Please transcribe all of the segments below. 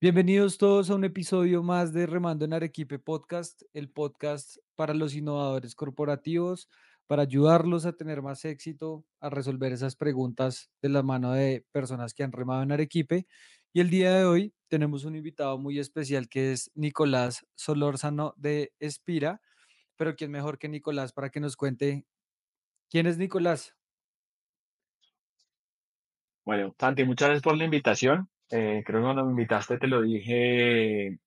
Bienvenidos todos a un episodio más de Remando en Arequipe Podcast, el podcast para los innovadores corporativos, para ayudarlos a tener más éxito, a resolver esas preguntas de la mano de personas que han remado en Arequipe. Y el día de hoy tenemos un invitado muy especial que es Nicolás Solórzano de Espira, pero ¿quién mejor que Nicolás para que nos cuente quién es Nicolás? Bueno, Santi, muchas gracias por la invitación. Creo que cuando me invitaste te lo dije,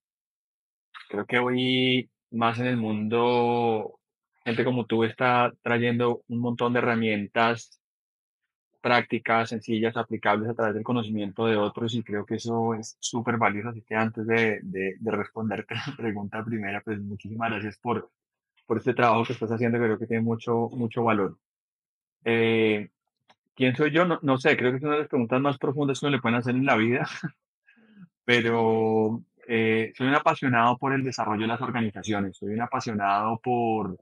creo que hoy más en el mundo, gente como tú está trayendo un montón de herramientas prácticas, sencillas, aplicables a través del conocimiento de otros y creo que eso es súper valioso. Así que antes de responderte la pregunta primera, pues muchísimas gracias por este trabajo que estás haciendo, que creo que tiene mucho valor. Eh, ¿Quién soy yo? No sé, creo que es una de las preguntas más profundas que uno le pueden hacer en la vida. Pero soy un apasionado por el desarrollo de las organizaciones, soy un apasionado por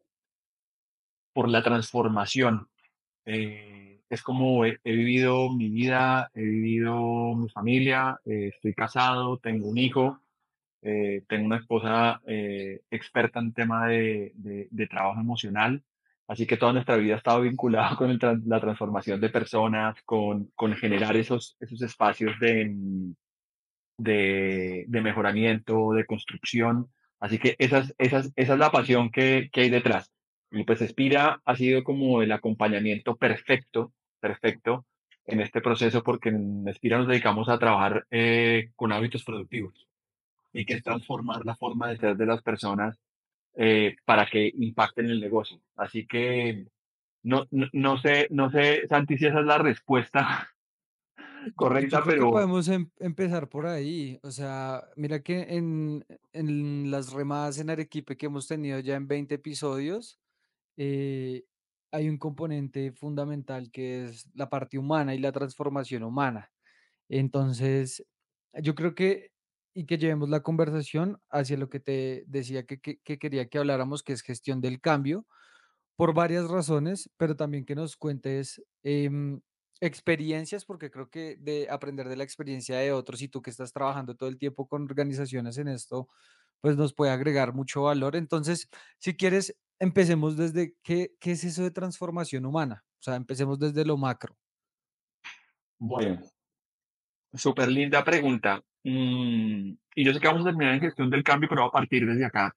la transformación. Es como he vivido mi vida, he vivido mi familia, estoy casado, tengo un hijo, tengo una esposa experta en tema de trabajo emocional, así que toda nuestra vida ha estado vinculada con la transformación de personas, con generar esos espacios de mejoramiento, de construcción. Así que esa es la pasión que hay detrás. Y pues Espira ha sido como el acompañamiento perfecto en este proceso porque en Espira nos dedicamos a trabajar con hábitos productivos y que es transformar la forma de ser de las personas para que impacten el negocio. Así que no sé, Santi, si esa es la respuesta Yo correcta, creo que pero podemos empezar por ahí. O sea, mira que en las remadas en Arequipe que hemos tenido ya en 20 episodios, eh, hay un componente fundamental que es la parte humana y la transformación humana. Entonces, yo creo que, y que llevemos la conversación hacia lo que te decía que quería que habláramos, que es gestión del cambio por varias razones, pero también que nos cuentes experiencias, porque creo que de aprender de la experiencia de otros y tú que estás trabajando todo el tiempo con organizaciones en esto, pues nos puede agregar mucho valor. Entonces, si quieres, empecemos desde qué es eso de transformación humana. O sea, empecemos desde lo macro. bueno. Súper linda pregunta. Y yo sé que vamos a terminar en gestión del cambio, pero va a partir desde acá.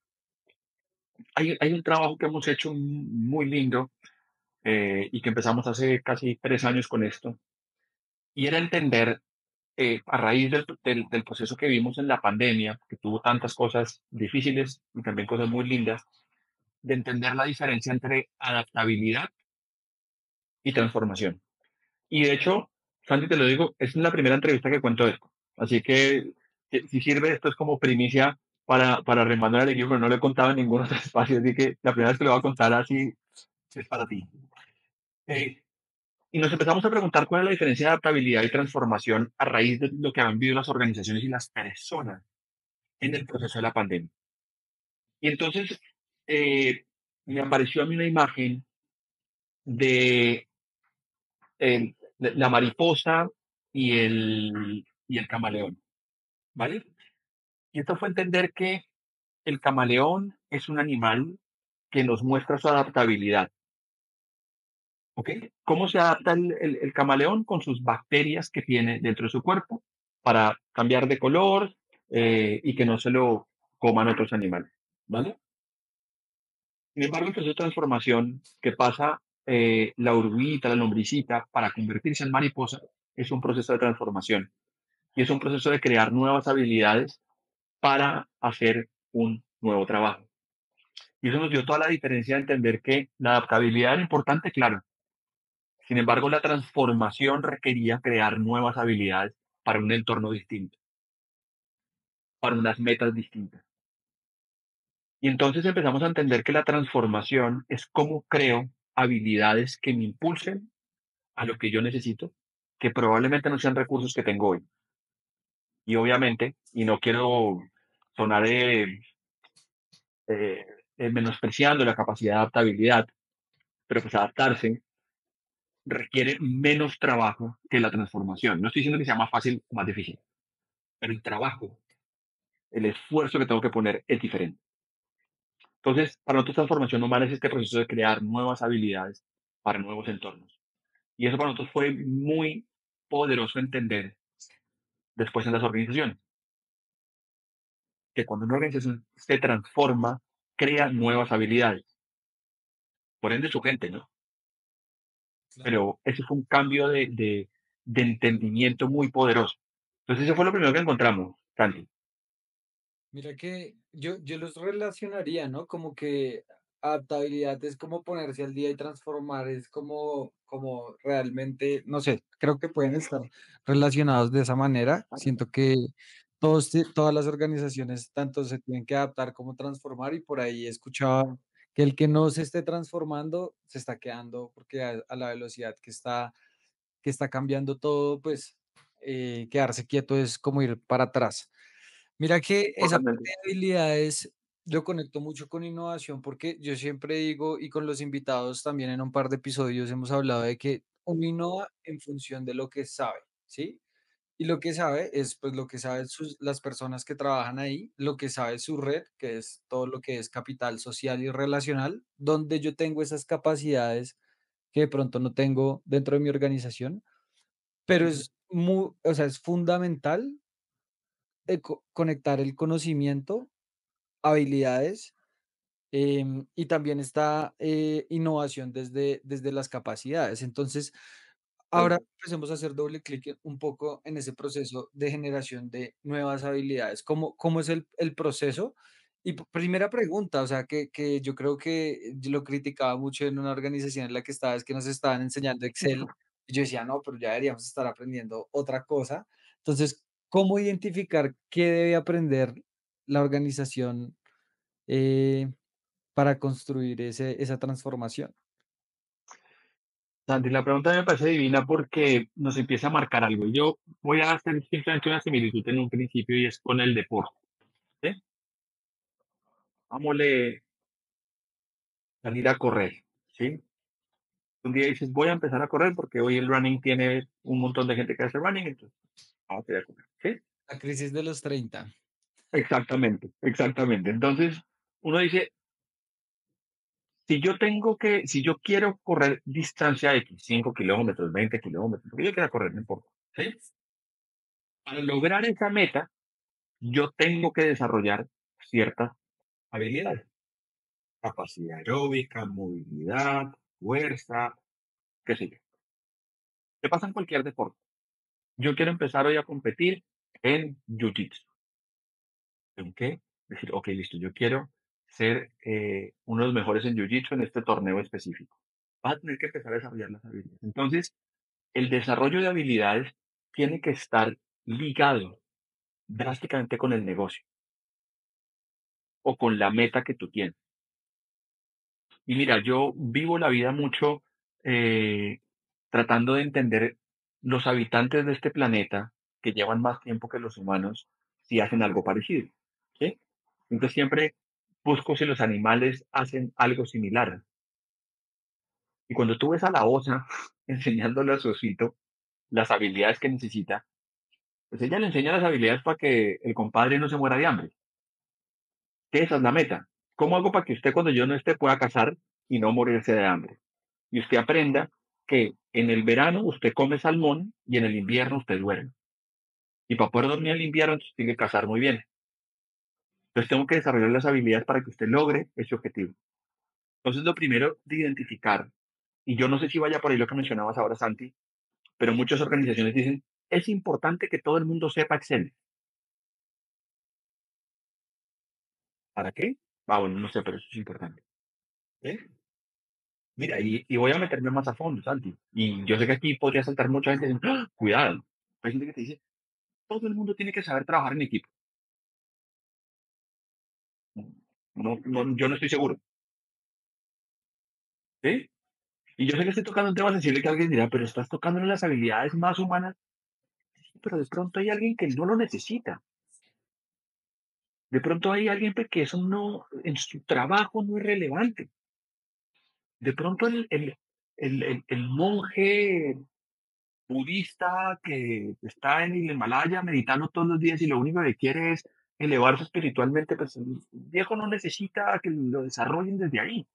Hay un trabajo que hemos hecho muy lindo y que empezamos hace casi 3 años con esto, y era entender, a raíz del proceso que vimos en la pandemia, que tuvo tantas cosas difíciles y también cosas muy lindas, de entender la diferencia entre adaptabilidad y transformación. Y de hecho, Santi, te lo digo, es la primera entrevista que cuento esto. Así que si sirve, esto es como primicia para remandar al equipo, pero no lo he contado en ningún otro espacio, así que la primera vez que lo voy a contar así es para ti. Eh, y nos empezamos a preguntar cuál es la diferencia de adaptabilidad y transformación a raíz de lo que han vivido las organizaciones y las personas en el proceso de la pandemia. Y entonces eh, me apareció a mí una imagen de la mariposa y el camaleón, ¿vale? Y esto fue entender que el camaleón es un animal que nos muestra su adaptabilidad, ¿ok? ¿Cómo se adapta el camaleón? Con sus bacterias que tiene dentro de su cuerpo para cambiar de color y que no se lo coman otros animales, ¿vale? Sin embargo, el proceso de transformación que pasa la oruguita, la lombricita, para convertirse en mariposa, es un proceso de transformación y es un proceso de crear nuevas habilidades para hacer un nuevo trabajo. Y eso nos dio toda la diferencia de entender que la adaptabilidad era importante, claro. Sin embargo, la transformación requería crear nuevas habilidades para un entorno distinto, para unas metas distintas. Y entonces empezamos a entender que la transformación es cómo creo habilidades que me impulsen a lo que yo necesito, que probablemente no sean recursos que tengo hoy. Y obviamente, y no quiero sonar eh, menospreciando la capacidad de adaptabilidad, pero pues adaptarse requiere menos trabajo que la transformación. No estoy diciendo que sea más fácil o más difícil, pero el trabajo el esfuerzo que tengo que poner es diferente. Entonces, para nosotros transformación humana es este proceso de crear nuevas habilidades para nuevos entornos. Y eso para nosotros fue muy poderoso entender después en las organizaciones, que cuando una organización se transforma, crea nuevas habilidades, por ende su gente, ¿no? Claro. Pero ese fue un cambio de entendimiento muy poderoso. Entonces, eso fue lo primero que encontramos, Santi. Mira que yo los relacionaría, ¿no? Como que adaptabilidad es como ponerse al día y transformar, es como realmente, no sé, creo que pueden estar relacionados de esa manera. Siento que todas las organizaciones tanto se tienen que adaptar como transformar y por ahí escuchaba que el que no se esté transformando se está quedando porque a la velocidad que está cambiando todo, pues quedarse quieto es como ir para atrás. Mira que esa parte Totalmente. de habilidades lo conecto mucho con innovación porque yo siempre digo, y con los invitados también en un par de episodios hemos hablado de que uno innova en función de lo que sabe, ¿sí? Y lo que sabe es pues lo que saben las personas que trabajan ahí, lo que sabe su red, que es todo lo que es capital social y relacional, donde yo tengo esas capacidades que de pronto no tengo dentro de mi organización, pero Ujú. es muy, o sea, es fundamental conectar el conocimiento, habilidades, y también está innovación desde las capacidades. Entonces, Tal ahora cual. empecemos a hacer doble clic un poco en ese proceso de generación de nuevas habilidades. ¿Cómo es el proceso? Y primera pregunta, o sea, que yo creo que yo lo criticaba mucho en una organización en la que estaba, es que nos estaban enseñando Excel. Y yo decía, no, pero ya deberíamos estar aprendiendo otra cosa. Entonces, ¿cómo identificar qué debe aprender la organización eh, para construir esa transformación? Santi, la pregunta me parece divina porque nos empieza a marcar algo. Y yo voy a hacer simplemente una similitud en un principio y es con el deporte. ¿Sí? Vámonos salir a correr. ¿Sí? Un día dices, voy a empezar a correr porque hoy el running tiene un montón de gente que hace running, entonces vamos a ir a correr. ¿Sí? La crisis de los 30. Exactamente, exactamente. Entonces, uno dice, si yo quiero correr distancia X, 5 kilómetros, 20 kilómetros, lo que yo quiera correr, no importa. ¿Sí? Para lograr esa meta, yo tengo que desarrollar ciertas habilidades. Capacidad aeróbica, movilidad, fuerza, qué sé yo. ¿Qué pasa en cualquier deporte? Yo quiero empezar hoy a competir en Jiu-Jitsu. ¿En qué? Decir, ok, listo, yo quiero ser uno de los mejores en Jiu-Jitsu en este torneo específico. Vas a tener que empezar a desarrollar las habilidades. Entonces, el desarrollo de habilidades tiene que estar ligado drásticamente con el negocio o con la meta que tú tienes. Y mira, yo vivo la vida mucho eh, tratando de entender los habitantes de este planeta que llevan más tiempo que los humanos si hacen algo parecido. ¿Sí? Entonces siempre busco si los animales hacen algo similar. Y cuando tú ves a la osa enseñándole a su osito las habilidades que necesita, pues ella le enseña las habilidades para que el compadre no se muera de hambre. Que esa es la meta. ¿Cómo hago para que usted cuando yo no esté pueda cazar y no morirse de hambre? Y usted aprenda que en el verano usted come salmón y en el invierno usted duerme. Y para poder dormir en el invierno, entonces tiene que cazar muy bien. Entonces tengo que desarrollar las habilidades para que usted logre ese objetivo. Entonces lo primero de identificar, y yo no sé si vaya por ahí lo que mencionabas ahora, Santi, pero muchas organizaciones dicen, es importante que todo el mundo sepa Excel. ¿Para qué? Ah, bueno, no sé, pero eso es importante. ¿Eh? Mira, y voy a meterme más a fondo, Santi. Y yo sé que aquí podría saltar mucha gente diciendo, ¡ah! Cuidado. Hay gente que te dice, todo el mundo tiene que saber trabajar en equipo. No, yo no estoy seguro. ¿Sí? Y yo sé que estoy tocando un tema sensible que alguien dirá, pero estás tocando las habilidades más humanas. Sí, pero de pronto hay alguien que no lo necesita. De pronto hay alguien que eso no, en su trabajo no es relevante. De pronto el monje budista que está en el Himalaya meditando todos los días y lo único que quiere es elevarse espiritualmente, pues el viejo no necesita que lo desarrollen desde ahí.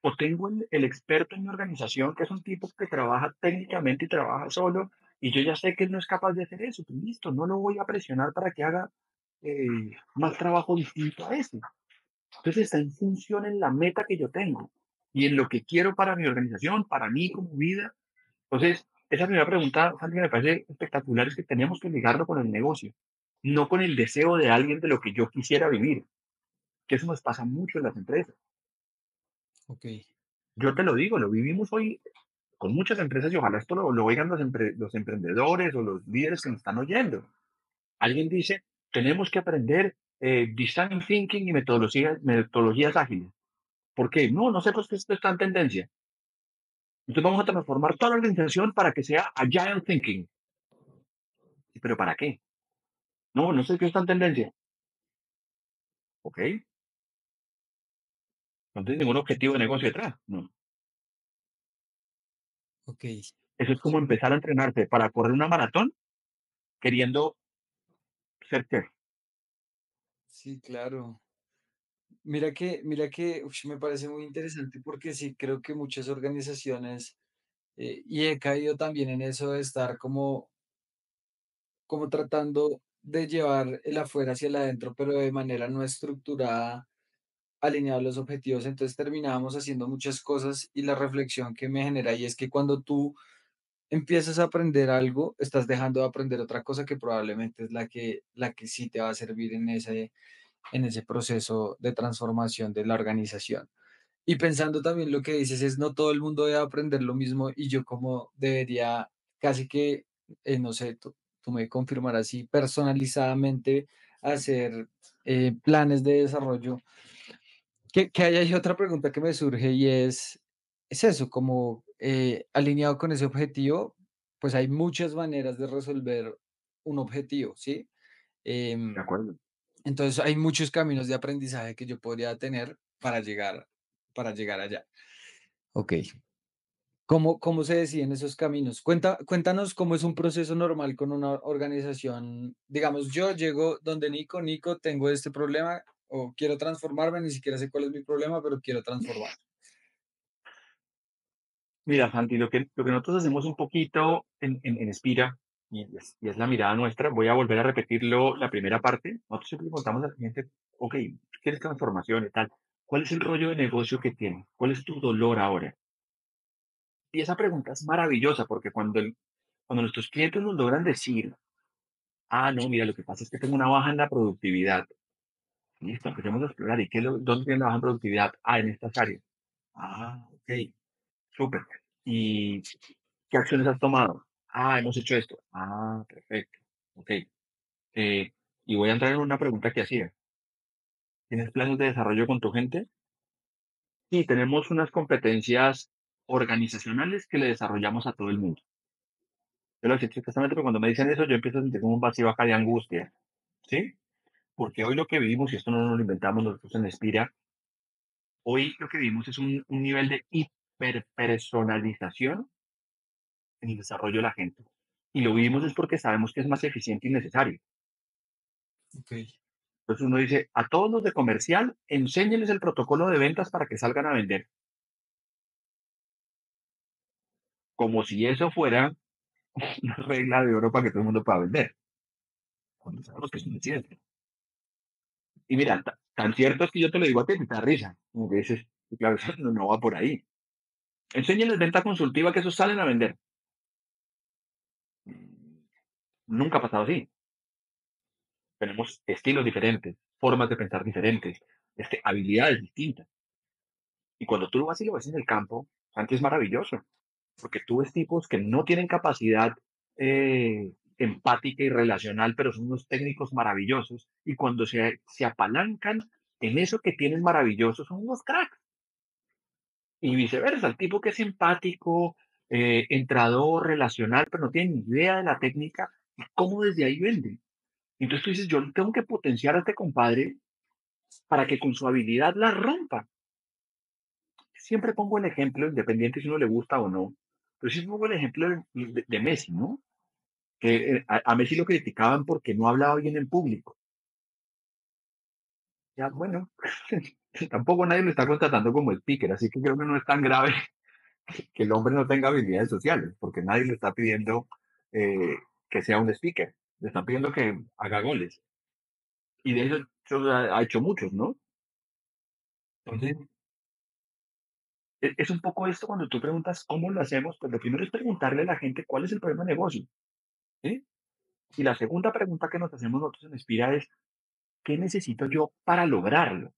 O tengo el experto en mi organización, que es un tipo que trabaja técnicamente y trabaja solo, y yo ya sé que él no es capaz de hacer eso, pues listo, no lo voy a presionar para que haga más trabajo distinto a ese. Entonces está en función en la meta que yo tengo y en lo que quiero para mi organización, para mí como vida. Entonces, esa primera pregunta, Santi, me parece espectacular, es que tenemos que ligarlo con el negocio, no con el deseo de alguien de lo que yo quisiera vivir, que eso nos pasa mucho en las empresas. Ok, Yo te lo digo, lo vivimos hoy con muchas empresas y ojalá esto lo oigan los emprendedores o los líderes que nos están oyendo. Alguien dice, tenemos que aprender design thinking y metodologías ágiles. ¿Por qué? No, no sé pues que esto está en tendencia. Entonces vamos a transformar toda la organización para que sea agile thinking. ¿Pero para qué? No, no sé qué está en tendencia. ¿Ok? No tiene ningún objetivo de negocio detrás. No. ok. Eso es como empezar a entrenarse para correr una maratón queriendo ser chef. Sí, claro. Mira que ush, me parece muy interesante porque sí creo que muchas organizaciones, y he caído también en eso de estar como tratando de llevar el afuera hacia el adentro, pero de manera no estructurada, alineado a los objetivos. Entonces terminábamos haciendo muchas cosas y la reflexión que me genera y es que cuando tú empiezas a aprender algo, estás dejando de aprender otra cosa que probablemente es la que sí te va a servir en ese proceso de transformación de la organización. Y pensando también lo que dices es no todo el mundo debe aprender lo mismo y yo como debería casi que, no sé, tú me confirmarás si personalizadamente hacer planes de desarrollo. Que hay ahí otra pregunta que me surge y es eso, como alineado con ese objetivo, pues hay muchas maneras de resolver un objetivo, ¿sí? ¿De Em, acuerdo? entonces hay muchos caminos de aprendizaje que yo podría tener para llegar allá. Ok. ¿Cómo se deciden esos caminos? Cuéntanos cómo es un proceso normal con una organización. Digamos, yo llego donde Nico, Nico, tengo este problema o quiero transformarme, ni siquiera sé cuál es mi problema, pero quiero transformar. Mira, Santi, lo que nosotros hacemos un poquito en Espira, y es la mirada nuestra, voy a volver a repetirlo, la primera parte. Nosotros siempre le contamos al cliente, ok, tú quieres transformación y tal. ¿Cuál es el rollo de negocio que tienes? ¿Cuál es tu dolor ahora? Y esa pregunta es maravillosa porque cuando nuestros clientes nos logran decir, ah, no, mira, lo que pasa es que tengo una baja en la productividad. Listo, empecemos a explorar. ¿Y dónde tiene la baja en productividad? Ah, en estas áreas. Ah, ok, súper. ¿Y qué acciones has tomado? Ah, hemos hecho esto. Ah, perfecto. Ok. Y voy a entrar en una pregunta que hacía. ¿Tienes planes de desarrollo con tu gente? Sí, tenemos unas competencias organizacionales que le desarrollamos a todo el mundo. Yo lo sé exactamente, pero cuando me dicen eso, yo empiezo a sentir como un vacío acá de angustia. ¿Sí? Porque hoy lo que vivimos, y esto no nos lo inventamos nosotros en Espira, hoy lo que vivimos es un nivel de hiperpersonalización en el desarrollo de la gente. Y lo vivimos es porque sabemos que es más eficiente y necesario. Ok, Entonces uno dice, a todos los de comercial, enséñeles el protocolo de ventas para que salgan a vender. Como si eso fuera una regla de oro para que todo el mundo pueda vender. Cuando sabemos que eso no es cierto. Y mira, tan cierto es que yo te lo digo a ti, te da risa. Como que dices, "Sí, claro, eso no va por ahí. Enséñeles venta consultiva que esos salen a vender. Nunca ha pasado así. Tenemos estilos diferentes, formas de pensar diferentes, habilidades distintas. Y cuando tú lo vas y lo ves en el campo, antes es maravilloso, porque tú ves tipos que no tienen capacidad empática y relacional, pero son unos técnicos maravillosos, y cuando se apalancan en eso que tienen maravilloso, son unos cracks. Y viceversa, el tipo que es empático, entrador, relacional, pero no tiene ni idea de la técnica, y cómo desde ahí vende. Entonces tú dices, yo tengo que potenciar a este compadre para que con su habilidad la rompa. Siempre pongo el ejemplo, independiente si uno le gusta o no, pero siempre pongo el ejemplo de Messi, ¿no? que a Messi lo criticaban porque no hablaba bien en público. Ya, bueno, tampoco nadie lo está contratando como speaker, así que creo que no es tan grave que el hombre no tenga habilidades sociales, porque nadie le está pidiendo eh, que sea un speaker, le están pidiendo que haga goles. Y de eso ha hecho muchos, ¿no? Entonces, es un poco esto cuando tú preguntas cómo lo hacemos, pues lo primero es preguntarle a la gente cuál es el problema de negocio, ¿sí? Y la segunda pregunta que nos hacemos nosotros en Inspira es, ¿qué necesito yo para lograrlo?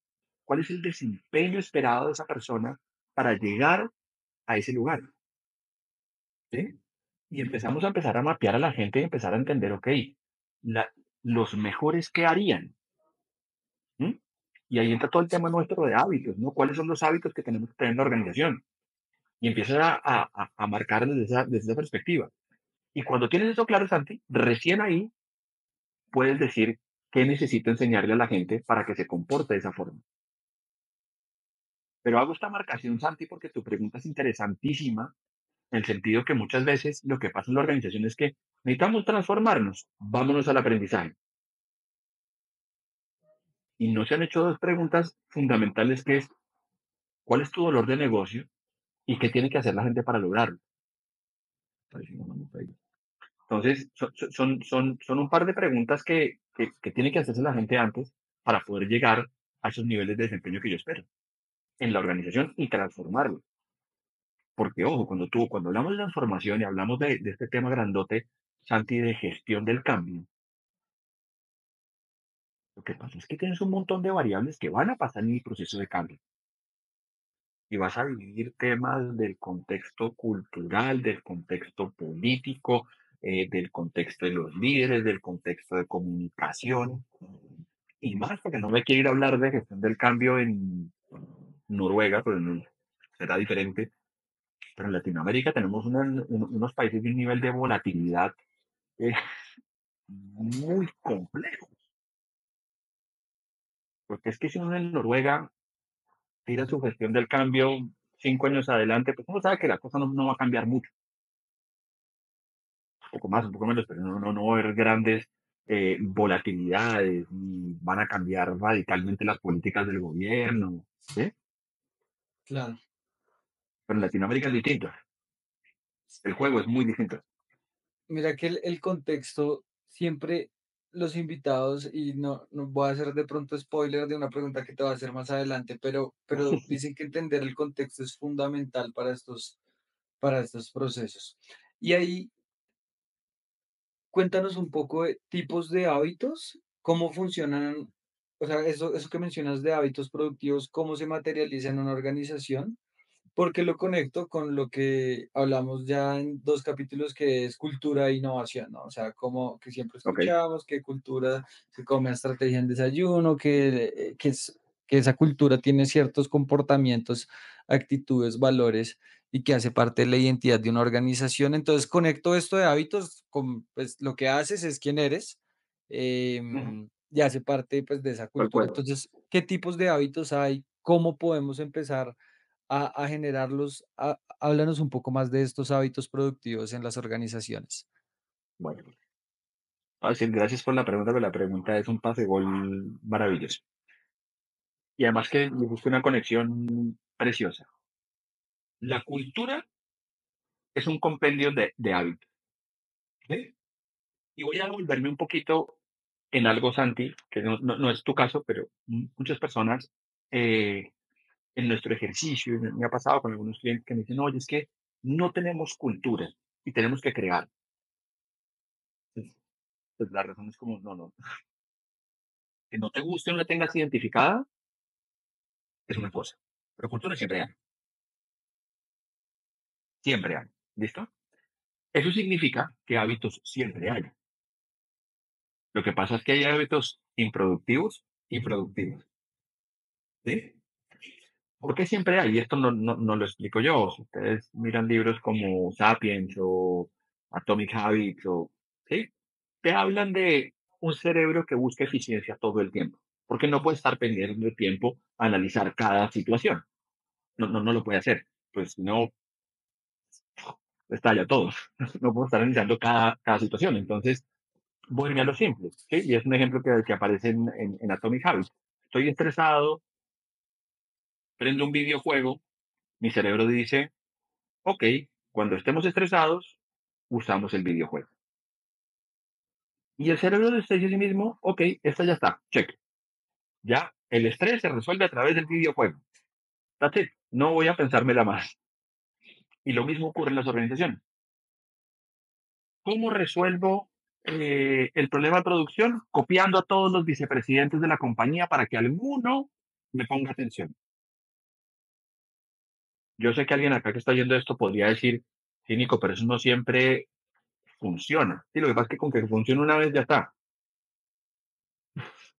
¿Cuál es el desempeño esperado de esa persona para llegar a ese lugar? ¿Sí? Y empezar a mapear a la gente y empezar a entender, ok, la- los mejores qué harían. ¿Mm? Y ahí entra todo el tema nuestro de hábitos, ¿no? ¿Cuáles son los hábitos que tenemos que tener en la organización? Y empiezas a marcar desde esa perspectiva. Y cuando tienes eso claro, Santi, recién ahí puedes decir qué necesito enseñarle a la gente para que se comporte de esa forma. Pero hago esta marcación, Santi, porque tu pregunta es interesantísima, en el sentido que muchas veces lo que pasa en la organización es que necesitamos transformarnos, vámonos al aprendizaje. Y no se han hecho dos preguntas fundamentales que es, ¿cuál es tu dolor de negocio y qué tiene que hacer la gente para lograrlo? Entonces, son un par de preguntas que tiene que hacerse la gente antes para poder llegar a esos niveles de desempeño que yo espero en la organización y transformarlo. Porque, ojo, cuando hablamos de transformación y hablamos de este tema grandote, Santi, de gestión del cambio, lo que pasa es que tienes un montón de variables que van a pasar en el proceso de cambio. Y vas a vivir temas del contexto cultural, del contexto político, del contexto de los líderes, del contexto de comunicación, y más, porque no me quiero ir a hablar de gestión del cambio en Noruega, pues será diferente, pero en Latinoamérica tenemos unos países de un nivel de volatilidad eh, muy complejo, porque es que si uno en Noruega tira su gestión del cambio 5 años adelante, pues uno sabe que la cosa no va a cambiar mucho, un poco más, un poco menos, pero no va a haber grandes volatilidades, ni van a cambiar radicalmente las políticas del gobierno, ¿sí? Claro. Pero en Latinoamérica es distinto, el juego es muy distinto. Mira que el contexto siempre los invitados, y no voy a hacer de pronto spoiler de una pregunta que te voy a hacer más adelante, pero dicen que entender el contexto es fundamental para estos procesos. Y ahí cuéntanos un poco de tipos de hábitos, cómo funcionan, o sea, eso que mencionas de hábitos productivos, cómo se materializa en una organización, porque lo conecto con lo que hablamos ya en 2 capítulos, que es cultura e innovación, ¿no? O sea, como que siempre Ok. escuchamos que cultura se come estrategia en desayuno, que esa cultura tiene ciertos comportamientos, actitudes, valores, y que hace parte de la identidad de una organización. Entonces, conecto esto de hábitos con, pues, lo que haces es quién eres, Ujú. y hace parte, pues, de esa Tal cultura. cual. Entonces, ¿qué tipos de hábitos hay? ¿Cómo podemos empezar a generarlos? Háblanos un poco más de estos hábitos productivos en las organizaciones. Bueno, así, gracias por la pregunta, pero la pregunta es un pase gol maravilloso. Y además que me gusta una conexión preciosa. La cultura es un compendio de hábitos. ¿Sí? Y voy a volverme un poquito en algo, Santi, que no es tu caso, pero muchas personas en nuestro ejercicio, y me ha pasado con algunos clientes que me dicen, oye, es que no tenemos cultura y tenemos que crear. Entonces, pues la razón es como, no, que no te guste o no la tengas identificada es una cosa, pero cultura siempre hay, ¿listo? Eso significa que hábitos siempre hay. Lo que pasa es que hay hábitos improductivos y productivos, ¿sí? ¿Por qué siempre hay? Y esto no lo explico yo. Si ustedes miran libros como Sapiens o Atomic Habits, ¿sí? Te hablan de un cerebro que busca eficiencia todo el tiempo, porque no puede estar pendiente de tiempo a analizar cada situación. No lo puede hacer. Pues no, estalla todo. No puedo estar analizando cada situación. Entonces, voy a irme a lo simple, ¿sí? Y es un ejemplo que aparece en Atomic Habits. Estoy estresado, prendo un videojuego, mi cerebro dice, ok, cuando estemos estresados, usamos el videojuego. Y el cerebro dice a sí mismo, ok, esta ya está, check. Ya el estrés se resuelve a través del videojuego. That's it. No voy a pensármela más. Y lo mismo ocurre en las organizaciones. ¿Cómo resuelvo el problema de producción? Copiando a todos los vicepresidentes de la compañía para que alguno me ponga atención. Yo sé que alguien acá que está oyendo esto podría decir, sí, Nico, pero eso no siempre funciona. Sí, lo que pasa es que con que funcione una vez ya está.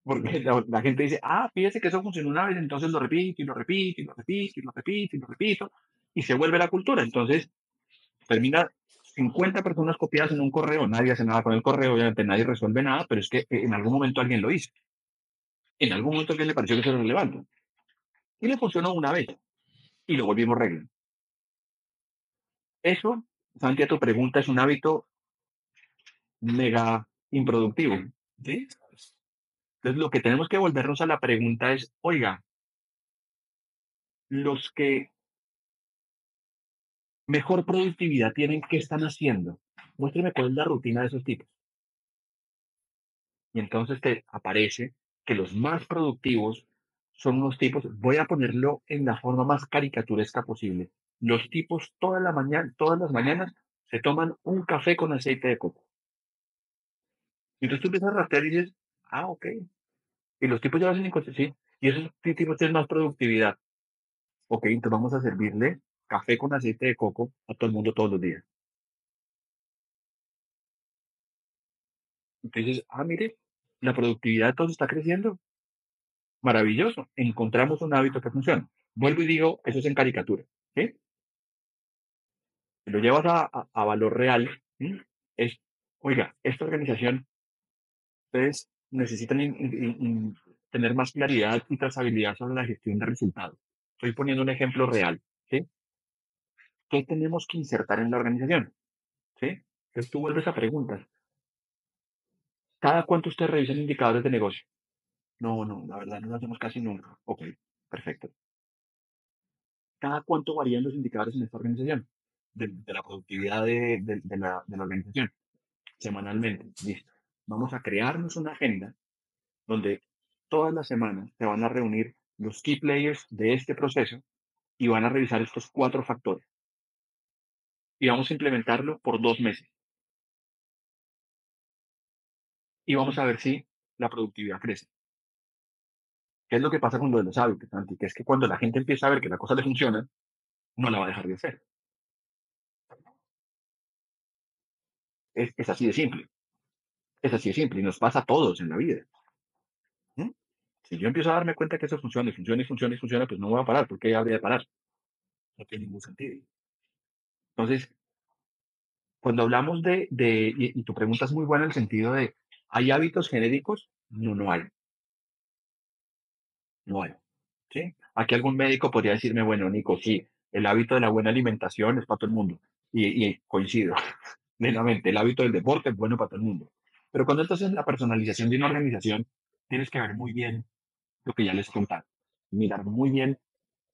Porque la gente dice, ah, fíjese que eso funcionó una vez, entonces lo repito y lo repito y lo repito y lo repito y lo repito y se vuelve la cultura. Entonces termina 50 personas copiadas en un correo, nadie hace nada con el correo, obviamente nadie resuelve nada, pero es que en algún momento alguien lo hizo. En algún momento alguien le pareció que eso era relevante. Y le funcionó una vez y lo volvimos regla. Eso, Santi, a tu pregunta, es un hábito mega improductivo. ¿Sí? Entonces, lo que tenemos que volvernos a la pregunta es, oiga, los que mejor productividad tienen, ¿qué están haciendo? Muéstrame cuál es la rutina de esos tipos. Y entonces te aparece que los más productivos son unos tipos, voy a ponerlo en la forma más caricaturesca posible. Los tipos todas las mañanas se toman un café con aceite de coco. Y entonces tú empiezas a rastrear y dices, ah, ok. Y los tipos ya lo hacen sí. Y esos tipos tienen más productividad. Ok, entonces vamos a servirle café con aceite de coco a todo el mundo todos los días. Entonces, ah, mire, la productividad de todos está creciendo. Maravilloso. Encontramos un hábito que funciona. Vuelvo y digo, eso es en caricatura. ¿Sí? Si lo llevas a valor real, ¿sí? Es, oiga, esta organización, ustedes necesitan tener más claridad y trazabilidad sobre la gestión de resultados. Estoy poniendo un ejemplo real. ¿Sí? ¿Qué tenemos que insertar en la organización? ¿Sí? Entonces tú vuelves a preguntas. ¿Cada cuánto ustedes revisan indicadores de negocio? No, no, la verdad no lo hacemos casi nunca. Ok, perfecto. ¿Cada cuánto varían los indicadores en esta organización? De la productividad de la organización. Semanalmente. Listo. Vamos a crearnos una agenda donde todas las semanas se van a reunir los key players de este proceso y van a revisar estos 4 factores. Y vamos a implementarlo por 2 meses. Y vamos a ver si la productividad crece. ¿Qué es lo que pasa con lo de los hábitos, Santi? Que es que cuando la gente empieza a ver que la cosa le funciona, no la va a dejar de hacer. Es así de simple. Es así de simple. Y nos pasa a todos en la vida. ¿Mm? Si yo empiezo a darme cuenta que eso funciona y funciona y funciona y funciona, pues no voy a parar. ¿Por qué habría de parar? No tiene ningún sentido. Entonces, cuando hablamos y tu pregunta es muy buena en el sentido de, ¿hay hábitos genéricos? No, no hay. No hay. ¿Sí? Aquí algún médico podría decirme, bueno, Nico, sí, el hábito de la buena alimentación es para todo el mundo. Y coincido plenamente, el hábito del deporte es bueno para todo el mundo. Pero cuando estás en la personalización de una organización, tienes que ver muy bien lo que ya les conté. Mirar muy bien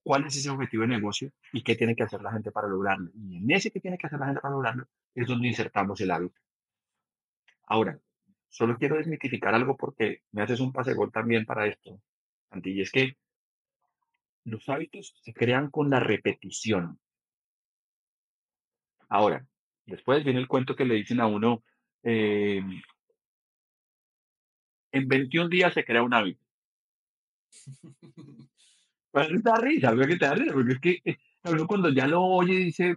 cuál es ese objetivo de negocio y qué tiene que hacer la gente para lograrlo. Y en ese que tiene que hacer la gente para lograrlo es donde insertamos el hábito. Ahora, solo quiero desmitificar algo porque me haces un pase gol también para esto, Santi, y es que los hábitos se crean con la repetición. Ahora, después viene el cuento que le dicen a uno, eh, en 21 días se crea un hábito. Pues te da risa, algo que te da risa, porque es que uno cuando ya lo oye dice,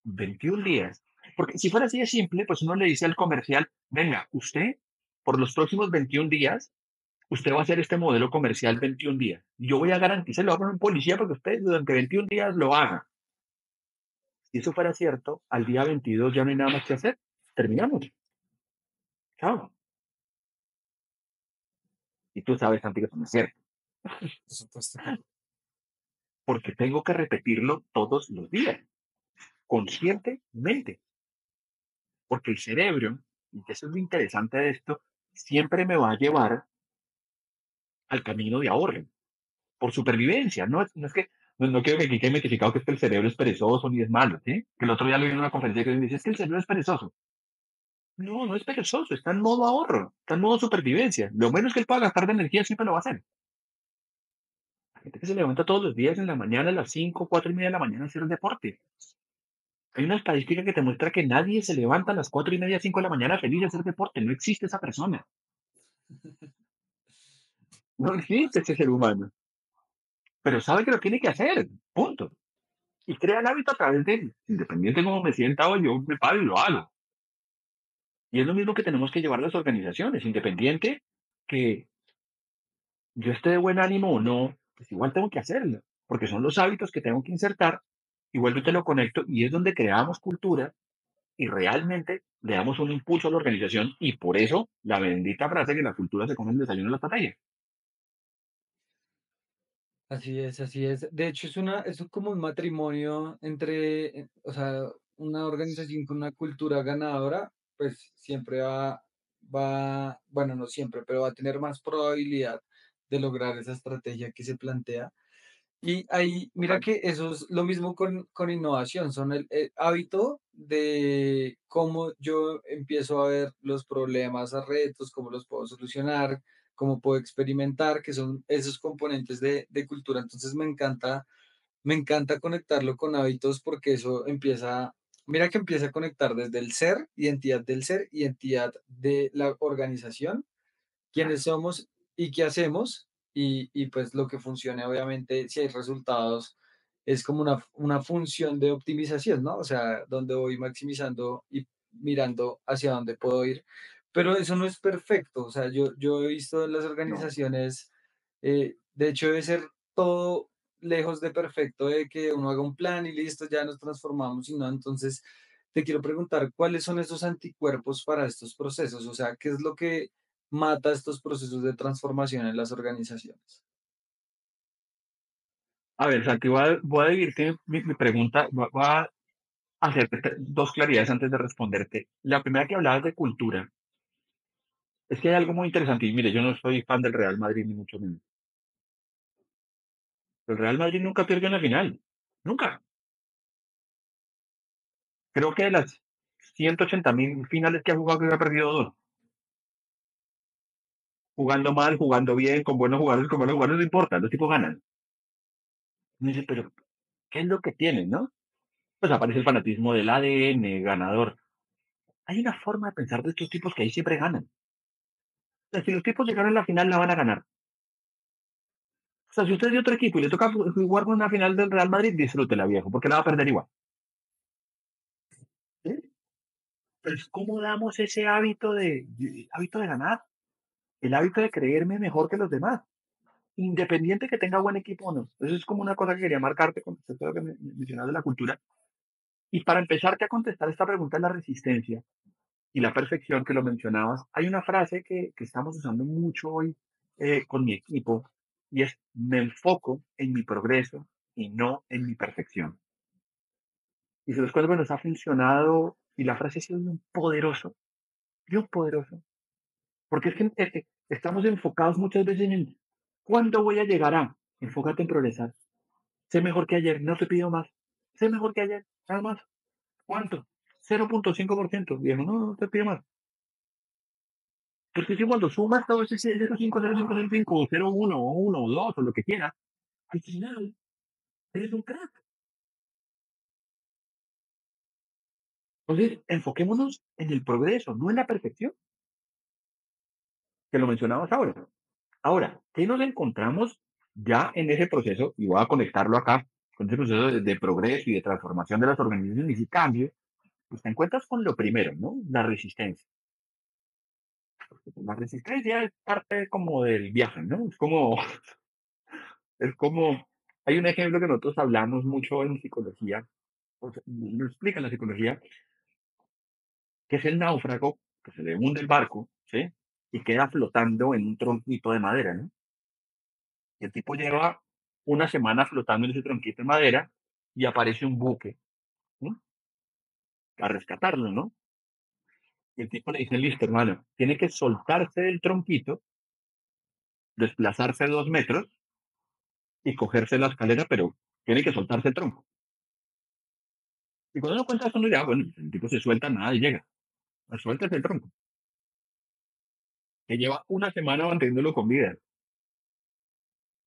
21 días. Porque si fuera así de simple, pues uno le dice al comercial, venga, usted, por los próximos 21 días, usted va a hacer este modelo comercial 21 días. Yo voy a garantizar, le voy a poner un policía porque usted durante 21 días lo haga. Si eso fuera cierto, al día 22 ya no hay nada más que hacer. Terminamos. Chao. Y tú sabes, Santi, que eso no es cierto. Por supuesto. Porque tengo que repetirlo todos los días. conscientemente, porque el cerebro, y eso es lo interesante de esto, siempre me va a llevar al camino de ahorro, por supervivencia. No es que, no quiero que aquí quede mitificado que es que el cerebro es perezoso ni es malo, ¿sí? Que el otro día lo vi en una conferencia que dice, es que el cerebro es perezoso. No, no es perezoso, está en modo ahorro, está en modo supervivencia. Lo menos que él pueda gastar de energía siempre lo va a hacer. La gente que se levanta todos los días en la mañana a las 5, 4:30 de la mañana a hacer deporte. Hay una estadística que te muestra que nadie se levanta a las 4:30, 5 de la mañana feliz de hacer deporte. No existe esa persona. No existe ese ser humano. Pero sabe que lo tiene que hacer. Punto. Y crea el hábito a través de él. Independiente de cómo me sienta o yo me paro y lo hago. Y es lo mismo que tenemos que llevar las organizaciones. Independiente que yo esté de buen ánimo o no, pues igual tengo que hacerlo. Porque son los hábitos que tengo que insertar. Y vuelvo y te lo conecto. Y es donde creamos cultura y realmente le damos un impulso a la organización y por eso la bendita frase que la cultura se come el desayuno y la batalla. Así es, así es. De hecho, es como un matrimonio entre, o sea, una organización con una cultura ganadora, pues siempre bueno, no siempre, pero va a tener más probabilidad de lograr esa estrategia que se plantea. Y ahí, mira Total. que eso es lo mismo con innovación, son el hábito de cómo yo empiezo a ver los problemas, a retos, cómo los puedo solucionar, cómo puedo experimentar, que son esos componentes de cultura. Entonces me encanta conectarlo con hábitos porque eso empieza, mira que empieza a conectar desde el ser, identidad de la organización, quiénes somos y qué hacemos, y pues lo que funcione, obviamente, si hay resultados, es como una función de optimización, ¿no? O sea, donde voy maximizando y mirando hacia dónde puedo ir. Pero eso no es perfecto, o sea, yo he visto en las No. organizaciones, de hecho debe ser todo lejos de perfecto, de que uno haga un plan y listo, ya nos transformamos, y no, entonces te quiero preguntar, ¿cuáles son esos anticuerpos para estos procesos? O sea, ¿qué es lo que mata estos procesos de transformación en las organizaciones? A ver, Santi, voy a dividirte mi pregunta, voy a hacerte dos claridades antes de responderte. La primera que hablabas de cultura, es que hay algo muy interesante, y mire, yo no soy fan del Real Madrid ni mucho menos. El Real Madrid nunca pierde una final, nunca. Creo que de las 180.000 finales que ha jugado, creo que ha perdido dos. Jugando mal, jugando bien, con buenos jugadores, con malos jugadores, no importa, los tipos ganan. Y dice, pero ¿qué es lo que tienen, no? Pues aparece el fanatismo del ADN ganador. Hay una forma de pensar de estos tipos que ahí siempre ganan. O sea, si los tipos llegaron a la final, la van a ganar. O sea, si usted es de otro equipo y le toca jugar con una final del Real Madrid, disfrútela, viejo, porque la va a perder igual. ¿Sí? Entonces, ¿cómo damos ese hábito de ganar? El hábito de creerme mejor que los demás, independiente que tenga buen equipo o no. Eso es como una cosa que quería marcarte con respecto a lo que mencionas de la cultura. Y para empezarte a contestar esta pregunta de la resistencia y la perfección que lo mencionabas, hay una frase que estamos usando mucho hoy con mi equipo y es, me enfoco en mi progreso y no en mi perfección. Y se los cuento que nos ha funcionado y la frase ha sido bien poderoso, porque es que estamos enfocados muchas veces en el, ¿cuándo voy a llegar a? Enfócate en progresar. Sé mejor que ayer, no te pido más. Sé mejor que ayer, nada más. ¿Cuánto? 0,5%. Viejo, no, no te pido más. Porque si cuando sumas todo ese 0,5, 0,5, 0,5, o 0,1, o 1, o 2, o lo que quieras, al final eres un crack. Entonces, enfoquémonos en el progreso, no en la perfección, que lo mencionabas ahora. Ahora, ¿qué nos encontramos ya en ese proceso? Y voy a conectarlo acá, con ese proceso de progreso y de transformación de las organizaciones y cambio, pues te encuentras con lo primero, ¿no? La resistencia. La resistencia es parte como del viaje, ¿no? Es como, hay un ejemplo que nosotros hablamos mucho en psicología, o sea, lo explica en la psicología, que es el náufrago que se le hunde el barco, ¿sí? Y queda flotando en un tronquito de madera, ¿no? Y el tipo lleva una semana flotando en ese tronquito de madera y aparece un buque, ¿no? a rescatarlo, ¿no? Y el tipo le dice, listo, hermano, tiene que soltarse del tronquito, desplazarse 2 metros y cogerse la escalera, pero tiene que soltarse el tronco. Y cuando uno cuenta eso, uno dirá, bueno, el tipo se suelta, nada y llega. Pues suéltese el tronco, que lleva una semana manteniéndolo con vida.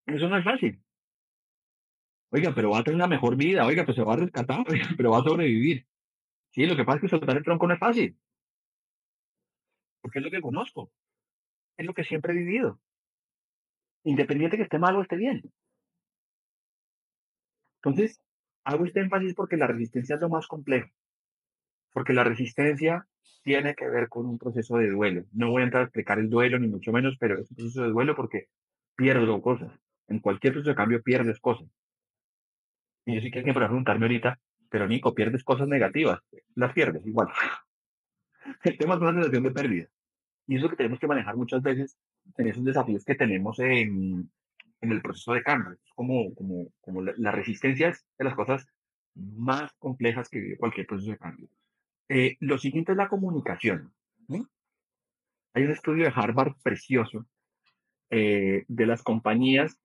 Eso no es fácil. Oiga, pero va a tener una mejor vida, oiga, pues se va a rescatar, oiga, pero va a sobrevivir. Sí, lo que pasa es que soltar el tronco no es fácil, porque es lo que conozco, es lo que siempre he vivido, independiente que esté mal o esté bien. Entonces, hago este énfasis porque la resistencia es lo más complejo, porque la resistencia tiene que ver con un proceso de duelo. No voy a entrar a explicar el duelo, ni mucho menos, pero es un proceso de duelo porque pierdo cosas. En cualquier proceso de cambio pierdes cosas. Y yo sí que alguien podrá preguntarme ahorita, pero Nico, pierdes cosas negativas. Las pierdes igual. El tema es una sensación de pérdida. Y eso que tenemos que manejar muchas veces en esos desafíos que tenemos en el proceso de cambio. Es como la resistencia es de las cosas más complejas que vive cualquier proceso de cambio. Lo siguiente es la comunicación. ¿Sí? Hay un estudio de Harvard precioso de las compañías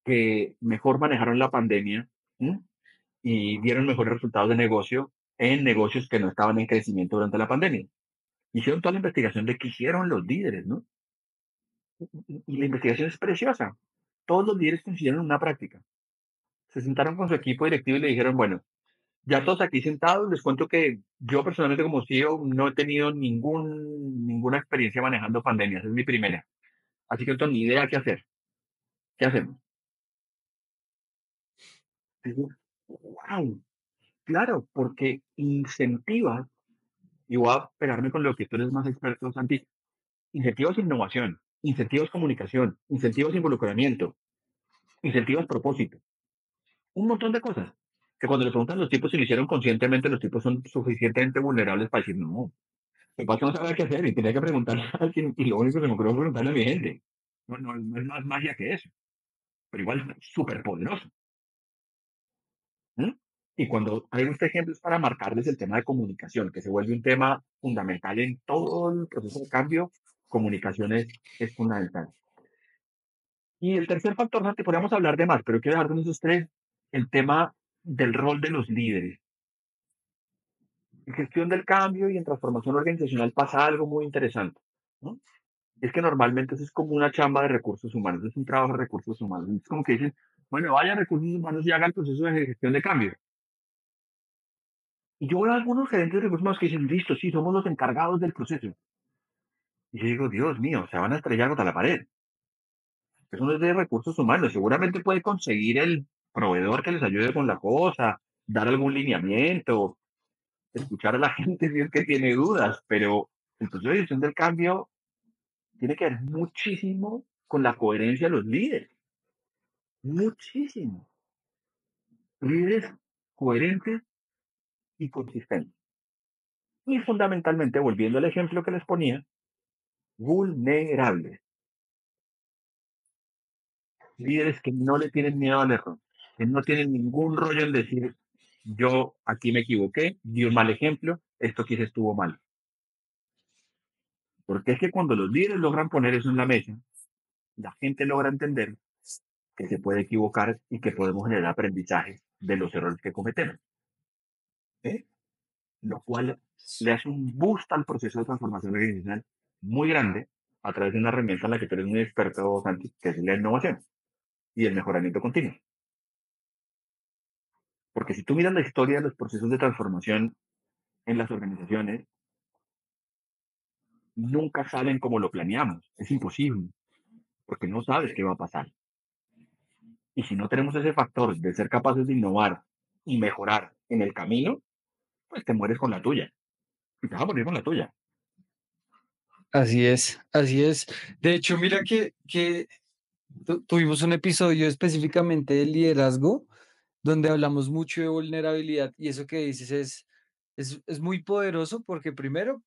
que mejor manejaron la pandemia, ¿sí? Y dieron mejores resultados de negocio en negocios que no estaban en crecimiento durante la pandemia. Hicieron toda la investigación de qué hicieron los líderes, ¿no? Y la investigación es preciosa. Todos los líderes consiguieron una práctica. Se sentaron con su equipo directivo y le dijeron, bueno, ya todos aquí sentados, les cuento que yo personalmente como CEO no he tenido ninguna experiencia manejando pandemias, es mi primera. Así que no tengo ni idea qué hacer. ¿Qué hacemos? Digo, wow, claro, porque incentivas, y voy a pegarme con lo que tú eres más experto, Santi, incentivos innovación, incentivos comunicación, incentivos involucramiento, incentivos propósito, un montón de cosas. Que cuando le preguntan a los tipos si lo hicieron conscientemente, los tipos son suficientemente vulnerables para decir no. Lo que pasa es que no sabía qué hacer y tenía que preguntarle a alguien y lo único que se me ocurrió fue preguntarle a mi gente. No, no, no es más magia que eso, pero igual súper poderoso. ¿Mm? Y cuando hay estos ejemplos para marcarles el tema de comunicación, que se vuelve un tema fundamental en todo el proceso de cambio, comunicación es fundamental. Y el tercer factor, Santi, podríamos hablar de más, pero quiero dejar con esos tres el tema del rol de los líderes. En gestión del cambio y en transformación organizacional pasa algo muy interesante, ¿no? Es que normalmente eso es como una chamba de recursos humanos, es un trabajo de recursos humanos. Es como que dicen, bueno, vaya a recursos humanos y haga el proceso de gestión de cambio. Y yo veo a algunos gerentes de recursos humanos que dicen, listo, sí, somos los encargados del proceso. Y yo digo, Dios mío, se van a estrellar contra la pared. Eso no es de recursos humanos. Seguramente puede conseguir el proveedor que les ayude con la cosa, dar algún lineamiento, escuchar a la gente si es que tiene dudas, pero el proceso de gestión del cambio tiene que ver muchísimo con la coherencia de los líderes. Muchísimo. Líderes coherentes y consistentes. Y fundamentalmente, volviendo al ejemplo que les ponía, vulnerables. Líderes que no le tienen miedo al error, que no tienen ningún rollo en decir, yo aquí me equivoqué, di un mal ejemplo, esto aquí se estuvo mal. Porque es que cuando los líderes logran poner eso en la mesa, la gente logra entender que se puede equivocar y que podemos generar aprendizaje de los errores que cometemos. ¿Eh? Lo cual le hace un boost al proceso de transformación organizacional muy grande a través de una herramienta en la que tú eres muy experto, Santi, que es la innovación y el mejoramiento continuo. Porque si tú miras la historia de los procesos de transformación en las organizaciones, nunca salen como lo planeamos. Es imposible, porque no sabes qué va a pasar. Y si no tenemos ese factor de ser capaces de innovar y mejorar en el camino, pues te mueres con la tuya. Y te vas a morir con la tuya. Así es, así es. De hecho, mira que tuvimos un episodio específicamente de liderazgo donde hablamos mucho de vulnerabilidad y eso que dices es muy poderoso porque primero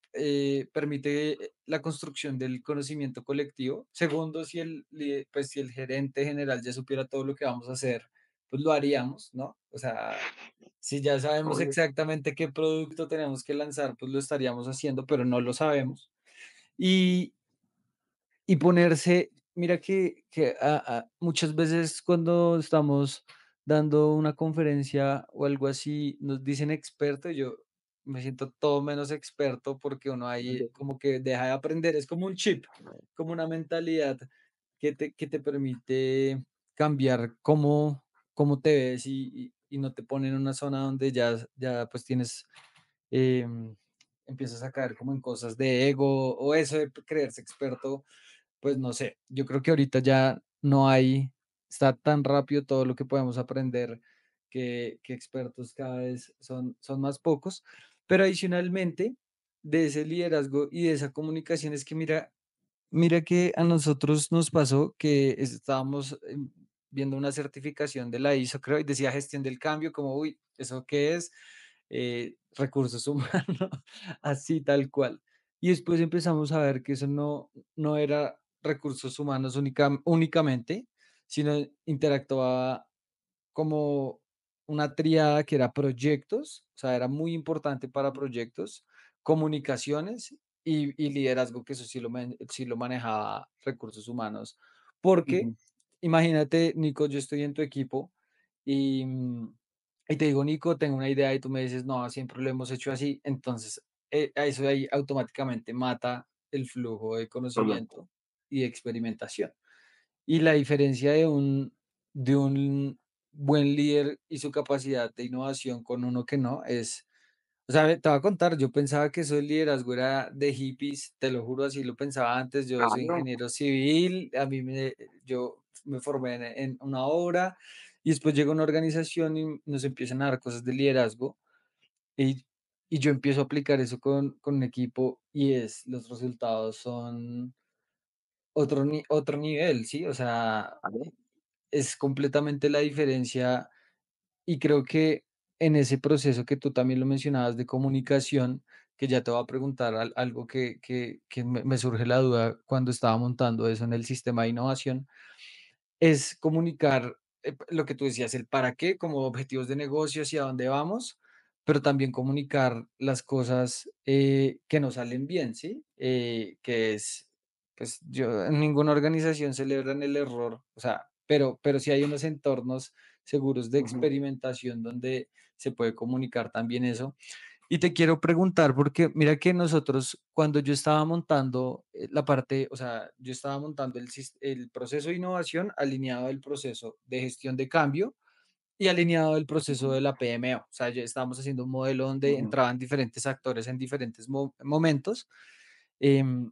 permite la construcción del conocimiento colectivo. Segundo, si el, pues, si el gerente general ya supiera todo lo que vamos a hacer, pues lo haríamos, ¿no? O sea, si ya sabemos Obvio. exactamente qué producto tenemos que lanzar, pues lo estaríamos haciendo, pero no lo sabemos. Y, y ponerse, mira que muchas veces cuando estamos dando una conferencia o algo así, nos dicen experto, y yo me siento todo menos experto porque uno ahí como que deja de aprender, es como un chip, como una mentalidad que te permite cambiar cómo te ves y no te pone en una zona donde ya pues tienes, em, empiezas a caer como en cosas de ego o eso de creerse experto, pues no sé, yo creo que ahorita ya no hay, está tan rápido todo lo que podemos aprender que expertos cada vez son más pocos, pero adicionalmente de ese liderazgo y de esa comunicación es que mira que a nosotros nos pasó que estábamos viendo una certificación de la ISO, creo, y decía gestión del cambio, como, uy, ¿eso qué es? Recursos humanos, así tal cual. Y después empezamos a ver que eso no era recursos humanos únicamente, sino interactuaba como una triada que era proyectos, o sea, era muy importante para proyectos, comunicaciones y liderazgo, que eso sí lo manejaba recursos humanos. Porque Ujú, imagínate, Nico, yo estoy en tu equipo y, y te digo, Nico, tengo una idea y tú me dices, no, siempre lo hemos hecho así. Entonces, a eso ahí automáticamente mata el flujo de correcto. conocimiento y de experimentación. Y la diferencia de un buen líder y su capacidad de innovación con uno que no es, o sea, te voy a contar, yo pensaba que eso del liderazgo era de hippies, te lo juro, así lo pensaba antes. Yo soy Claro. ingeniero civil, yo me formé en una obra y después llega una organización y nos empiezan a dar cosas de liderazgo y, y yo empiezo a aplicar eso con un equipo y los resultados son otro nivel, ¿sí? O sea, Claro. es completamente la diferencia y creo que en ese proceso que tú también lo mencionabas de comunicación, que ya te voy a preguntar algo que me surge la duda cuando estaba montando eso en el sistema de innovación, es comunicar, lo que tú decías, el para qué, como objetivos de negocio, hacia dónde vamos, pero también comunicar las cosas que no salen bien, ¿sí? Que es, pues yo en ninguna organización celebran el error, o sea, pero sí hay unos entornos seguros de Ujú, experimentación donde se puede comunicar también eso. Y te quiero preguntar, porque mira que nosotros, cuando yo estaba montando la parte, o sea, yo estaba montando el proceso de innovación alineado del proceso de gestión de cambio y alineado del proceso ujú, de la PMO. O sea, ya estábamos haciendo un modelo donde ujú, entraban diferentes actores en diferentes momentos. em,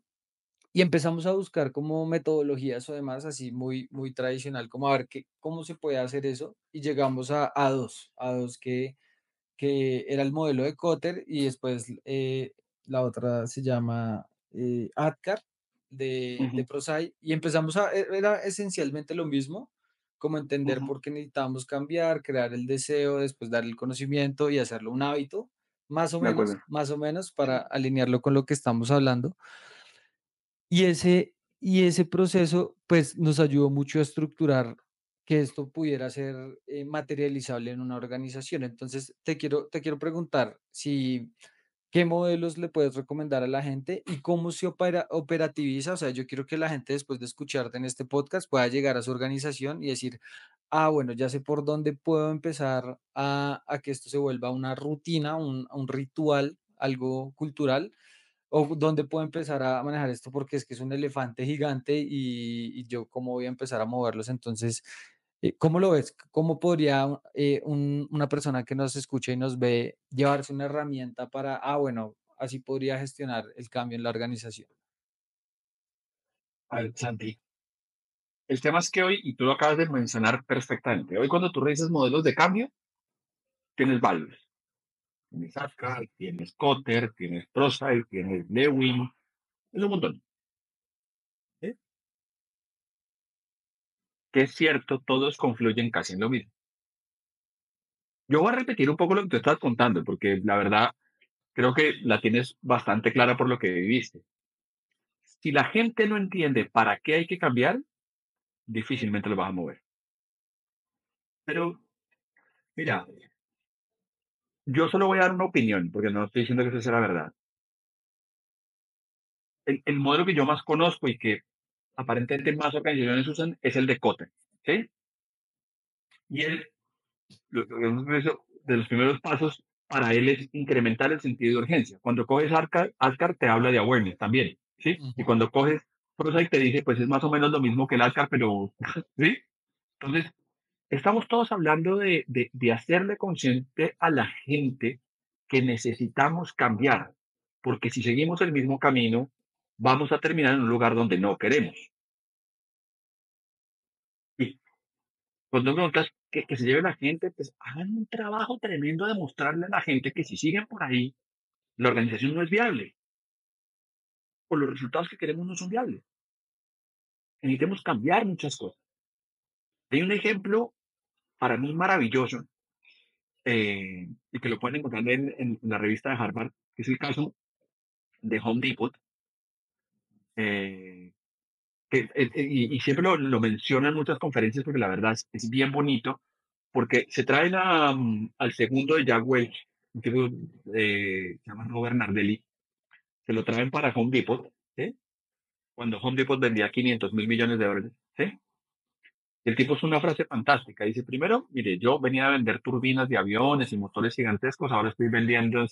y empezamos a buscar como metodologías o demás, así muy, muy tradicional, como a ver cómo se puede hacer eso. Y llegamos a dos que era el modelo de Kotter y después la otra se llama ADKAR de ujú, ProSci y empezamos era esencialmente lo mismo, como entender ujú. por qué necesitábamos cambiar, crear el deseo, después dar el conocimiento y hacerlo un hábito, De acuerdo. más o menos para alinearlo con lo que estamos hablando. Y ese proceso, pues, nos ayudó mucho a estructurar que esto pudiera ser, materializable en una organización. Entonces, te quiero preguntar si ¿qué modelos le puedes recomendar a la gente y cómo se operativiza? O sea, yo quiero que la gente después de escucharte en este podcast pueda llegar a su organización y decir, bueno, ya sé por dónde puedo empezar a que esto se vuelva una rutina, un ritual, algo cultural, o dónde puedo empezar a manejar esto porque es que es un elefante gigante y yo cómo voy a empezar a moverlos. Entonces, ¿cómo lo ves? ¿Cómo podría una persona que nos escucha y nos ve llevarse una herramienta para, bueno, así podría gestionar el cambio en la organización? A ver, Santi, el tema es que hoy, y tú lo acabas de mencionar perfectamente, hoy cuando tú revisas modelos de cambio, tienes varios. Tienes Apgar, tienes Kotter, tienes ProSci, tienes Lewin, es un montón. ¿Sí? Que es cierto, todos confluyen casi en lo mismo. Yo voy a repetir un poco lo que tú estás contando, porque la verdad creo que la tienes bastante clara por lo que viviste. Si la gente no entiende para qué hay que cambiar, difícilmente lo vas a mover. Pero Mira, yo solo voy a dar una opinión, porque no estoy diciendo que eso sea la verdad. El modelo que yo más conozco y que aparentemente más organizaciones usan es el de Kotlin, ¿sí? Y él, lo que hemos visto de los primeros pasos para él es incrementar el sentido de urgencia. Cuando coges Ascar te habla de awareness también, ¿sí? Y Ujú. cuando coges Prozaic te dice, pues es más o menos lo mismo que el Ascar, pero, ¿sí? Entonces, estamos todos hablando de hacerle consciente a la gente que necesitamos cambiar, porque si seguimos el mismo camino, vamos a terminar en un lugar donde no queremos. Y cuando me preguntas que se lleve la gente, pues hagan un trabajo tremendo de mostrarle a la gente que si siguen por ahí, la organización no es viable, o los resultados que queremos no son viables. Necesitamos cambiar muchas cosas. Hay un ejemplo para mí maravilloso, y que lo pueden encontrar en la revista de Harvard, que es el caso de Home Depot, eh, y siempre lo mencionan en muchas conferencias porque la verdad es bien bonito, porque se traen al segundo de Jack Welch, un tipo se llama Robert Nardelli, se lo traen para Home Depot, ¿sí? Cuando Home Depot vendía 500.000 millones de dólares, ¿sí? El tipo es una frase fantástica. Dice, primero, mire, yo venía a vender turbinas de aviones y motores gigantescos, ahora estoy vendiendo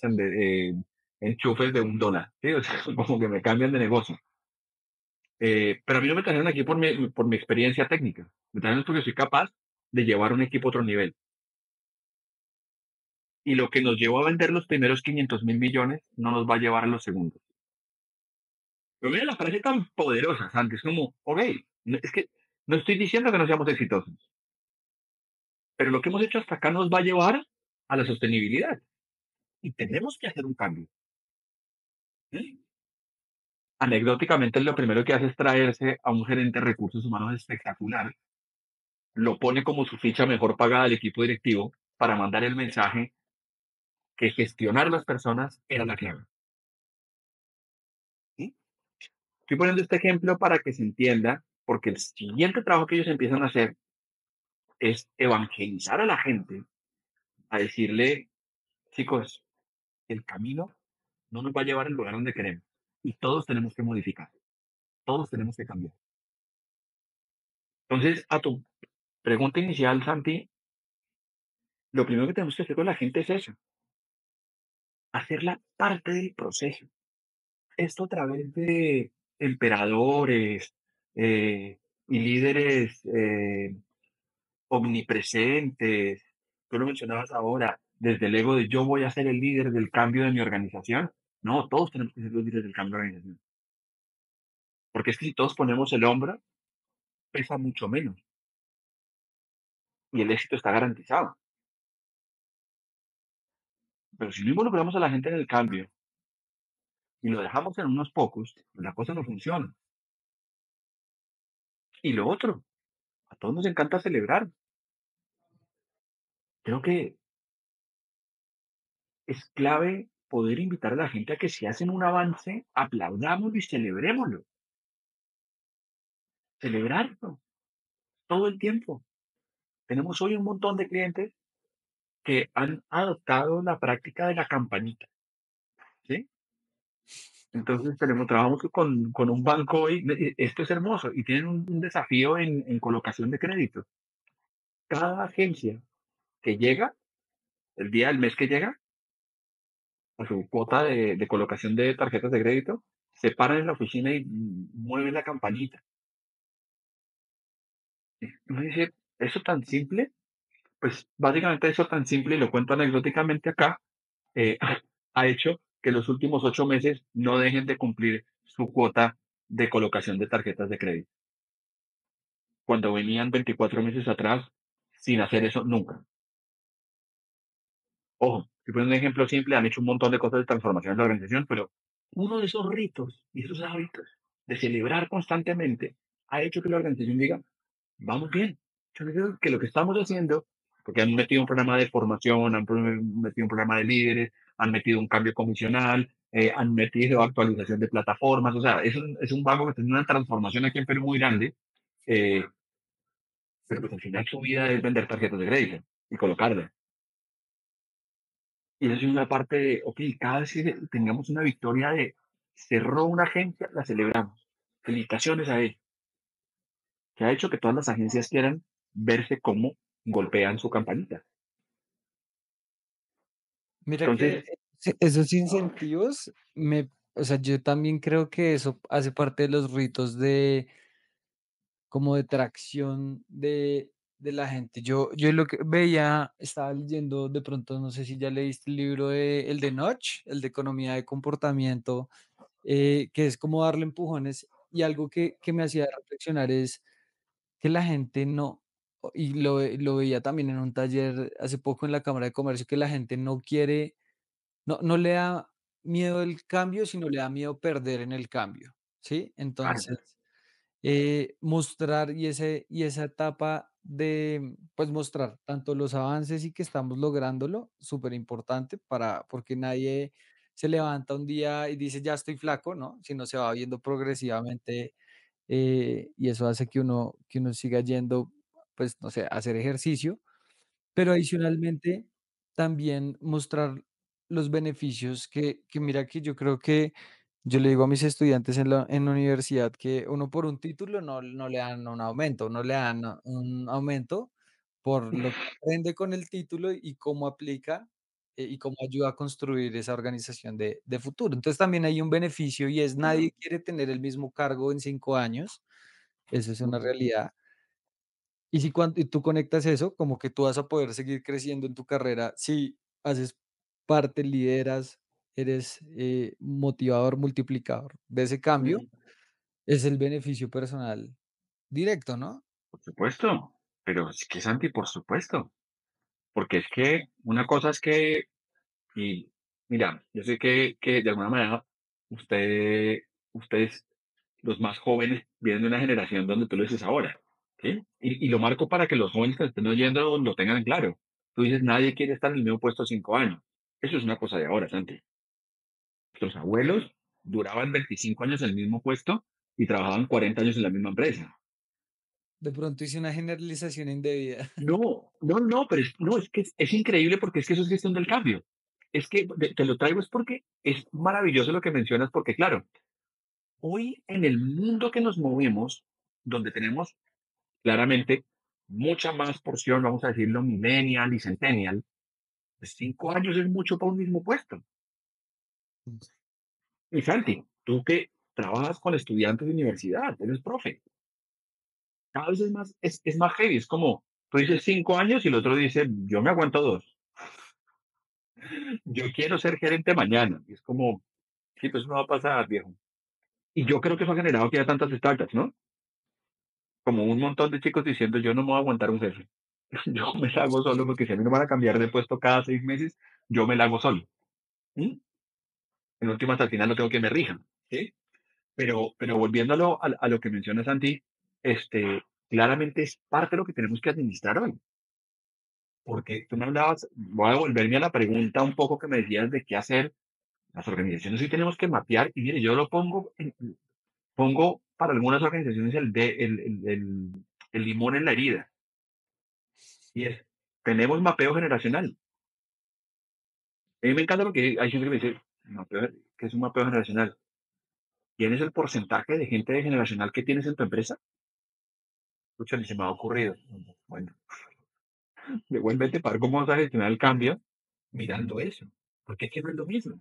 enchufes de $1, ¿sí? O sea, como que me cambian de negocio. Pero a mí no me trajeron aquí por mi experiencia técnica. Me trajeron porque soy capaz de llevar un equipo a otro nivel. Y lo que nos llevó a vender los primeros 500.000 millones no nos va a llevar a los segundos. Pero mira la frase tan poderosa, Santi. Es como, ok, es que no estoy diciendo que no seamos exitosos, pero lo que hemos hecho hasta acá nos va a llevar a la sostenibilidad. Y tenemos que hacer un cambio. ¿Sí? Anecdóticamente, lo primero que hace es traerse a un gerente de recursos humanos espectacular, lo pone como su ficha mejor pagada al equipo directivo para mandar el mensaje que gestionar las personas era la clave. ¿Sí? Estoy poniendo este ejemplo para que se entienda, porque el siguiente trabajo que ellos empiezan a hacer es evangelizar a la gente, a decirle, chicos, el camino no nos va a llevar al lugar donde queremos. Y todos tenemos que modificar, todos tenemos que cambiar. Entonces, a tu pregunta inicial, Santi, lo primero que tenemos que hacer con la gente es eso, hacerla parte del proceso. Esto a través de emperadores y líderes omnipresentes. Tú lo mencionabas ahora, desde el ego de yo voy a ser el líder del cambio de mi organización. No, todos tenemos que ser los líderes del cambio de organización. Porque es que si todos ponemos el hombro, pesa mucho menos y el éxito está garantizado. Pero si no involucramos a la gente en el cambio y lo dejamos en unos pocos, pues la cosa no funciona. Y lo otro, a todos nos encanta celebrar. Creo que es clave poder invitar a la gente a que si hacen un avance, aplaudámoslo y celebrémoslo. Celebrarlo todo el tiempo. Tenemos hoy un montón de clientes que han adoptado la práctica de la campanita, ¿sí? Entonces trabajamos con un banco hoy, esto es hermoso, y tienen un desafío en colocación de crédito. Cada agencia que llega, el día del mes que llega, a su cuota de colocación de tarjetas de crédito, se paran en la oficina y mueven la campanita. Uno dice, eso tan simple, pues básicamente eso tan simple, y lo cuento anecdóticamente acá, eh, ha hecho que los últimos 8 meses no dejen de cumplir su cuota de colocación de tarjetas de crédito, cuando venían 24 meses atrás sin hacer eso nunca. Ojo, si ponen un ejemplo simple, han hecho un montón de cosas de transformación en la organización, pero uno de esos ritos y esos hábitos de celebrar constantemente ha hecho que la organización diga, vamos bien. Yo creo que lo que estamos haciendo, porque han metido un programa de formación, metido un programa de líderes, han metido un cambio comisional, han metido actualización de plataformas, o sea, es un banco que tiene una transformación aquí en Perú muy grande, eh, pero pues al final su vida es vender tarjetas de crédito y colocarlas. Y eso es una parte de, ok, cada vez que tengamos una victoria de cerró una agencia, la celebramos. Felicitaciones a él, que ha hecho que todas las agencias quieran verse cómo golpean su campanita. Mira que Entonces, esos incentivos o sea, yo también creo que eso hace parte de los ritos de como de tracción de la gente. Yo lo que veía, estaba leyendo de pronto, no sé si ya leíste el libro de el de Notch, el de economía de comportamiento, que es como darle empujones, y algo que me hacía reflexionar es que la gente no, y lo veía también en un taller hace poco en la Cámara de Comercio, que la gente no quiere, no le da miedo el cambio, sino le da miedo perder en el cambio, ¿sí? claro, Entonces, mostrar y esa etapa de, pues, mostrar tanto los avances y que estamos lográndolo, súper importante porque nadie se levanta un día y dice: "Ya estoy flaco", ¿no? Sino se va viendo progresivamente, y eso hace que uno siga yendo, pues, no sé, a hacer ejercicio, pero adicionalmente, también mostrar los beneficios que mira que yo creo que yo le digo a mis estudiantes en la universidad que uno por un título no le dan un aumento, no le dan un aumento por lo que aprende con el título y cómo aplica, y cómo ayuda a construir esa organización de futuro. Entonces, también hay un beneficio y es nadie quiere tener el mismo cargo en 5 años, eso es una realidad. Y si y tú conectas eso, como que tú vas a poder seguir creciendo en tu carrera si haces parte, lideras, eres, motivador, multiplicador de ese cambio, es el beneficio personal directo, ¿no? por supuesto, pero es que Santi, por supuesto, porque es que una cosa es que, y mira, yo sé que de alguna manera ustedes, los más jóvenes, vienen de una generación donde tú lo dices ahora, ¿sí? Y lo marco para que los jóvenes que estén oyendo lo tengan claro. Tú dices, nadie quiere estar en el mismo puesto 5 años. Eso es una cosa de ahora, Santi. Nuestros abuelos duraban 25 años en el mismo puesto y trabajaban 40 años en la misma empresa. De pronto hice una generalización indebida. No, no, no, pero no, es que es increíble porque es que eso es gestión del cambio. Es que te lo traigo es porque es maravilloso lo que mencionas, porque claro, hoy en el mundo que nos movemos, donde tenemos claramente mucha más porción, vamos a decirlo, millennial y centennial, pues 5 años es mucho para un mismo puesto. Y Santi, tú que trabajas con estudiantes de universidad, eres profe, cada vez es más heavy, es como, tú dices 5 años y el otro dice, yo me aguanto 2, yo quiero ser gerente mañana. Y es como, sí, pues eso no va a pasar, viejo. Y yo creo que eso ha generado que haya tantas startups, ¿no? Como un montón de chicos diciendo, yo no me voy a aguantar un jefe. Yo me la hago solo porque si a mí no me van a cambiar de puesto cada 6 meses, yo me la hago solo. ¿Mm? En últimas, al final no tengo que me rijan. ¿Sí? Pero volviéndolo a lo que mencionas, Santi, claramente es parte de lo que tenemos que administrar hoy. Porque tú me hablabas, voy a volverme a la pregunta un poco que me decías de qué hacer. Las organizaciones hoy tenemos que mapear, y mire, yo lo pongo para algunas organizaciones el limón en la herida. Y es, tenemos mapeo generacional. A mí me encanta porque hay gente que me dice, ¿qué es un mapeo generacional? ¿Tienes el porcentaje de gente de generacional que tienes en tu empresa? Escucha, ni se me ha ocurrido. Bueno, devuélvete para ver cómo vas a gestionar el cambio mirando eso. Porque es que no es lo mismo.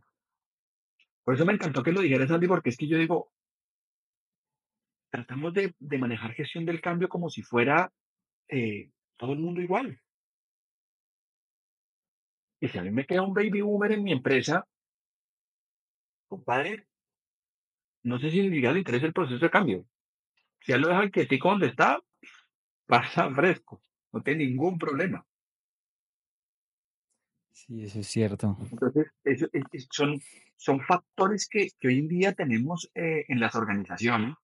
Por eso me encantó que lo dijeras, Andy, porque es que yo digo, tratamos de manejar gestión del cambio como si fuera todo el mundo igual. Y si a mí me queda un baby boomer en mi empresa, compadre, no sé si le interesa el proceso de cambio. Si él lo deja quietico donde está, pasa fresco. No tiene ningún problema. Sí, eso es cierto. Entonces, son factores que hoy en día tenemos en las organizaciones,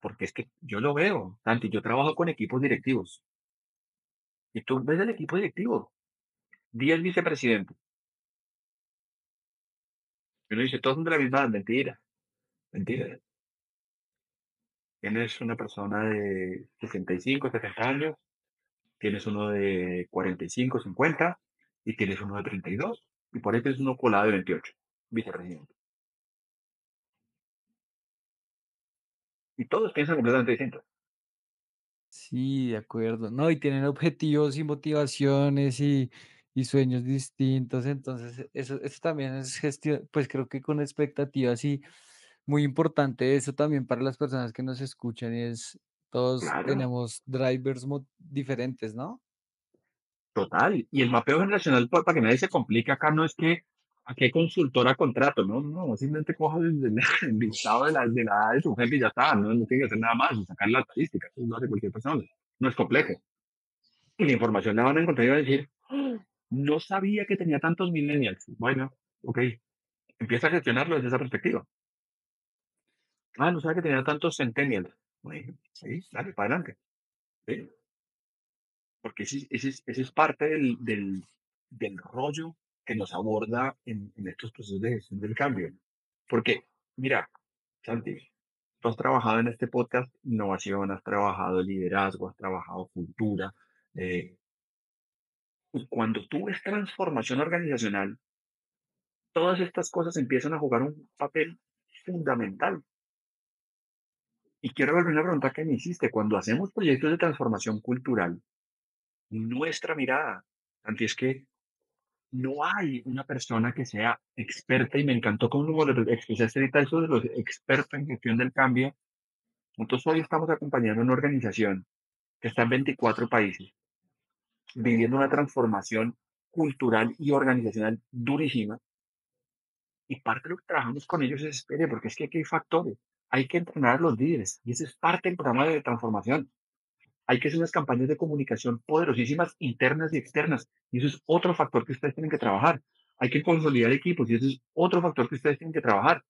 porque es que yo lo veo, Santi, yo trabajo con equipos directivos, y tú ves el equipo directivo, 10 vicepresidentes, y uno dice, todos son de la misma edad, mentira, mentira. Tienes una persona de 65, 70 años, tienes uno de 45, 50, y tienes uno de 32. Y por ahí es uno colado de 28, vicepresidente. Y todos piensan completamente distinto. Sí, de acuerdo. No, y tienen objetivos y motivaciones y sueños distintos. Entonces, eso también es gestión, pues creo que con expectativas y muy importante eso también para las personas que nos escuchan y es, todos Claro, tenemos drivers diferentes, ¿no? total. Y el mapeo generacional, para que nadie se complique acá, no es que a qué consultora contrato, no, no, simplemente cojo el listado de la edad de su jefe y ya está, no, no tiene que hacer nada más, sacar la estadística, eso lo hace cualquier persona, no es complejo. Y la información la van a encontrar y van a decir, "Ah, no sabía que tenía tantos millennials". Bueno, ok, empieza a gestionarlo desde esa perspectiva. Ah, no sabía que tenía tantos centennials. Bueno, sí, dale, para adelante. ¿Sí? Porque ese es parte del rollo que nos aborda en estos procesos de gestión del cambio. Porque, mira, Santi, tú has trabajado en este podcast innovación, has trabajado liderazgo, has trabajado cultura. eh, y cuando tú ves transformación organizacional, todas estas cosas empiezan a jugar un papel fundamental. Y quiero volver a una pregunta que me hiciste. Cuando hacemos proyectos de transformación cultural, nuestra mirada, Santi, es que no hay una persona que sea experta, y me encantó cómo lo expresaste ahorita eso de los expertos en gestión del cambio. Nosotros hoy estamos acompañando a una organización que está en 24 países, viviendo una transformación cultural y organizacional durísima. Y parte de lo que trabajamos con ellos es, espere, porque es que aquí hay factores. Hay que entrenar a los líderes y ese es parte del programa de transformación. Hay que hacer unas campañas de comunicación poderosísimas, internas y externas. Y eso es otro factor que ustedes tienen que trabajar. Hay que consolidar equipos y ese es otro factor que ustedes tienen que trabajar.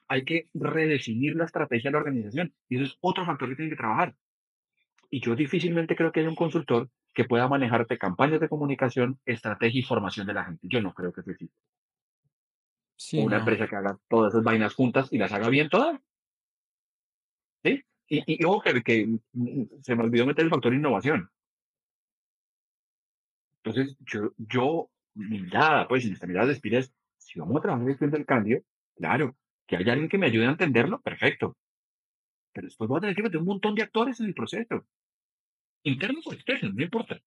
Hay que redefinir la estrategia de la organización y eso es otro factor que tienen que trabajar. Y yo difícilmente creo que haya un consultor que pueda manejarte campañas de comunicación, estrategia y formación de la gente. Yo no creo que eso exista. O Sí, una no. empresa que haga todas esas vainas juntas y las haga bien todas. ¿Sí? Y ojo se me olvidó meter el factor innovación. Entonces, mi mirada, pues, y nuestra mirada de Spira es, si vamos a trabajar en gestión del cambio, claro, que haya alguien que me ayude a entenderlo, perfecto. Pero después voy a tener que meter un montón de actores en el proceso, internos o externos, no importa.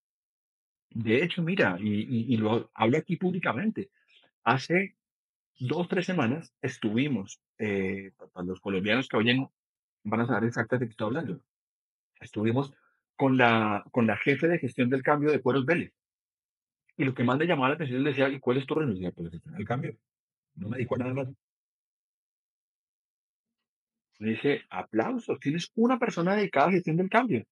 De hecho, mira, y lo hablo aquí públicamente, hace 2, 3 semanas estuvimos, para los colombianos que oyen, van a saber exactamente de qué estoy hablando, estuvimos con la jefe de gestión del cambio de Cueros Vélez. Y lo que más le llamaba la atención, le decía, ¿y cuál es tu renuncia? Pues gestión del cambio. No me dijo nada más. Me dice, aplausos, tienes una persona dedicada a gestión del cambio.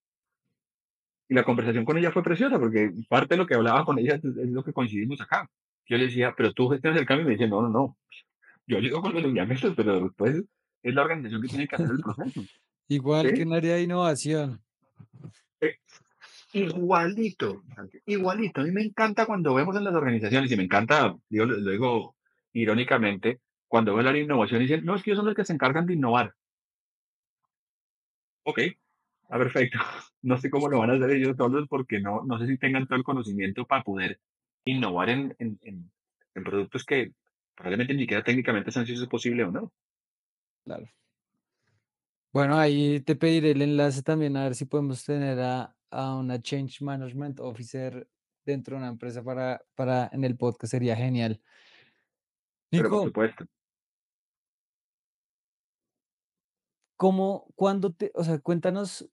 Y la conversación con ella fue preciosa porque parte de lo que hablaba con ella es lo que coincidimos acá. Yo le decía, pero tú gestionas el cambio y me dice, no, no, no. Yo ayudo con los lineamientos, pero después es la organización que tiene que hacer el proceso. Igual que ¿Sí? un área de innovación. Eh, igualito, igualito. A mí me encanta cuando vemos en las organizaciones, y me encanta, lo digo irónicamente, cuando veo la innovación y dicen, no, es que ellos son los que se encargan de innovar. Ok, perfecto. No sé cómo lo van a hacer ellos solos porque no sé si tengan todo el conocimiento para poder innovar en productos que probablemente ni siquiera técnicamente sean si eso es posible o no. Claro. Bueno, ahí te pediré el enlace también a ver si podemos tener a una Change Management Officer dentro de una empresa para en el podcast, sería genial. Pero por Nico, supuesto, o sea, cuéntanos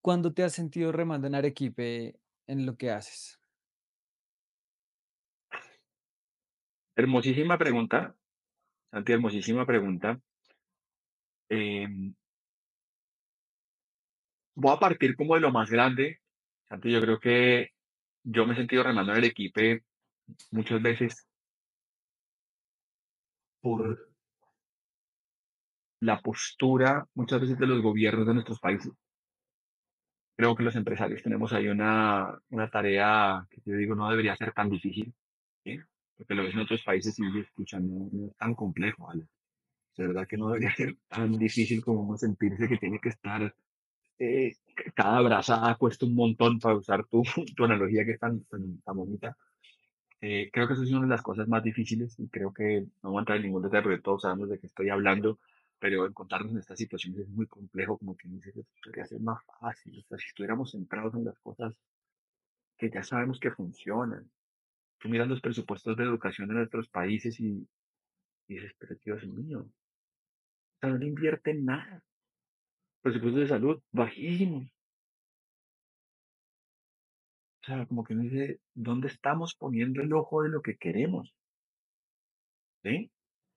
cuándo te has sentido remando en Arequipe en lo que haces? hermosísima pregunta, Santi, hermosísima pregunta. Eh, Voy a partir como de lo más grande. Santi, yo creo que yo me he sentido remando en el equipo muchas veces por la postura, muchas veces de los gobiernos de nuestros países. Creo que los empresarios tenemos ahí una tarea que yo digo no debería ser tan difícil, ¿sí? Porque lo ves en otros países y dices, escucha, no es tan complejo, ¿vale? De verdad que no debería ser tan difícil como uno sentirse que tiene que estar, eh, cada brazada cuesta un montón para usar tu analogía que es tan bonita. Creo que eso es una de las cosas más difíciles y creo que no voy a entrar en ningún detalle porque todos sabemos de qué estoy hablando, pero encontrarnos en estas situaciones es muy complejo, como que dice, podría ser más fácil, o sea, si estuviéramos centrados en las cosas que ya sabemos que funcionan. Tú miras los presupuestos de educación de nuestros países y dices, pero Dios mío, o sea, no le invierten nada. Presupuestos de salud bajísimos. O sea, como que uno dice, ¿dónde estamos poniendo el ojo de lo que queremos? ¿Sí?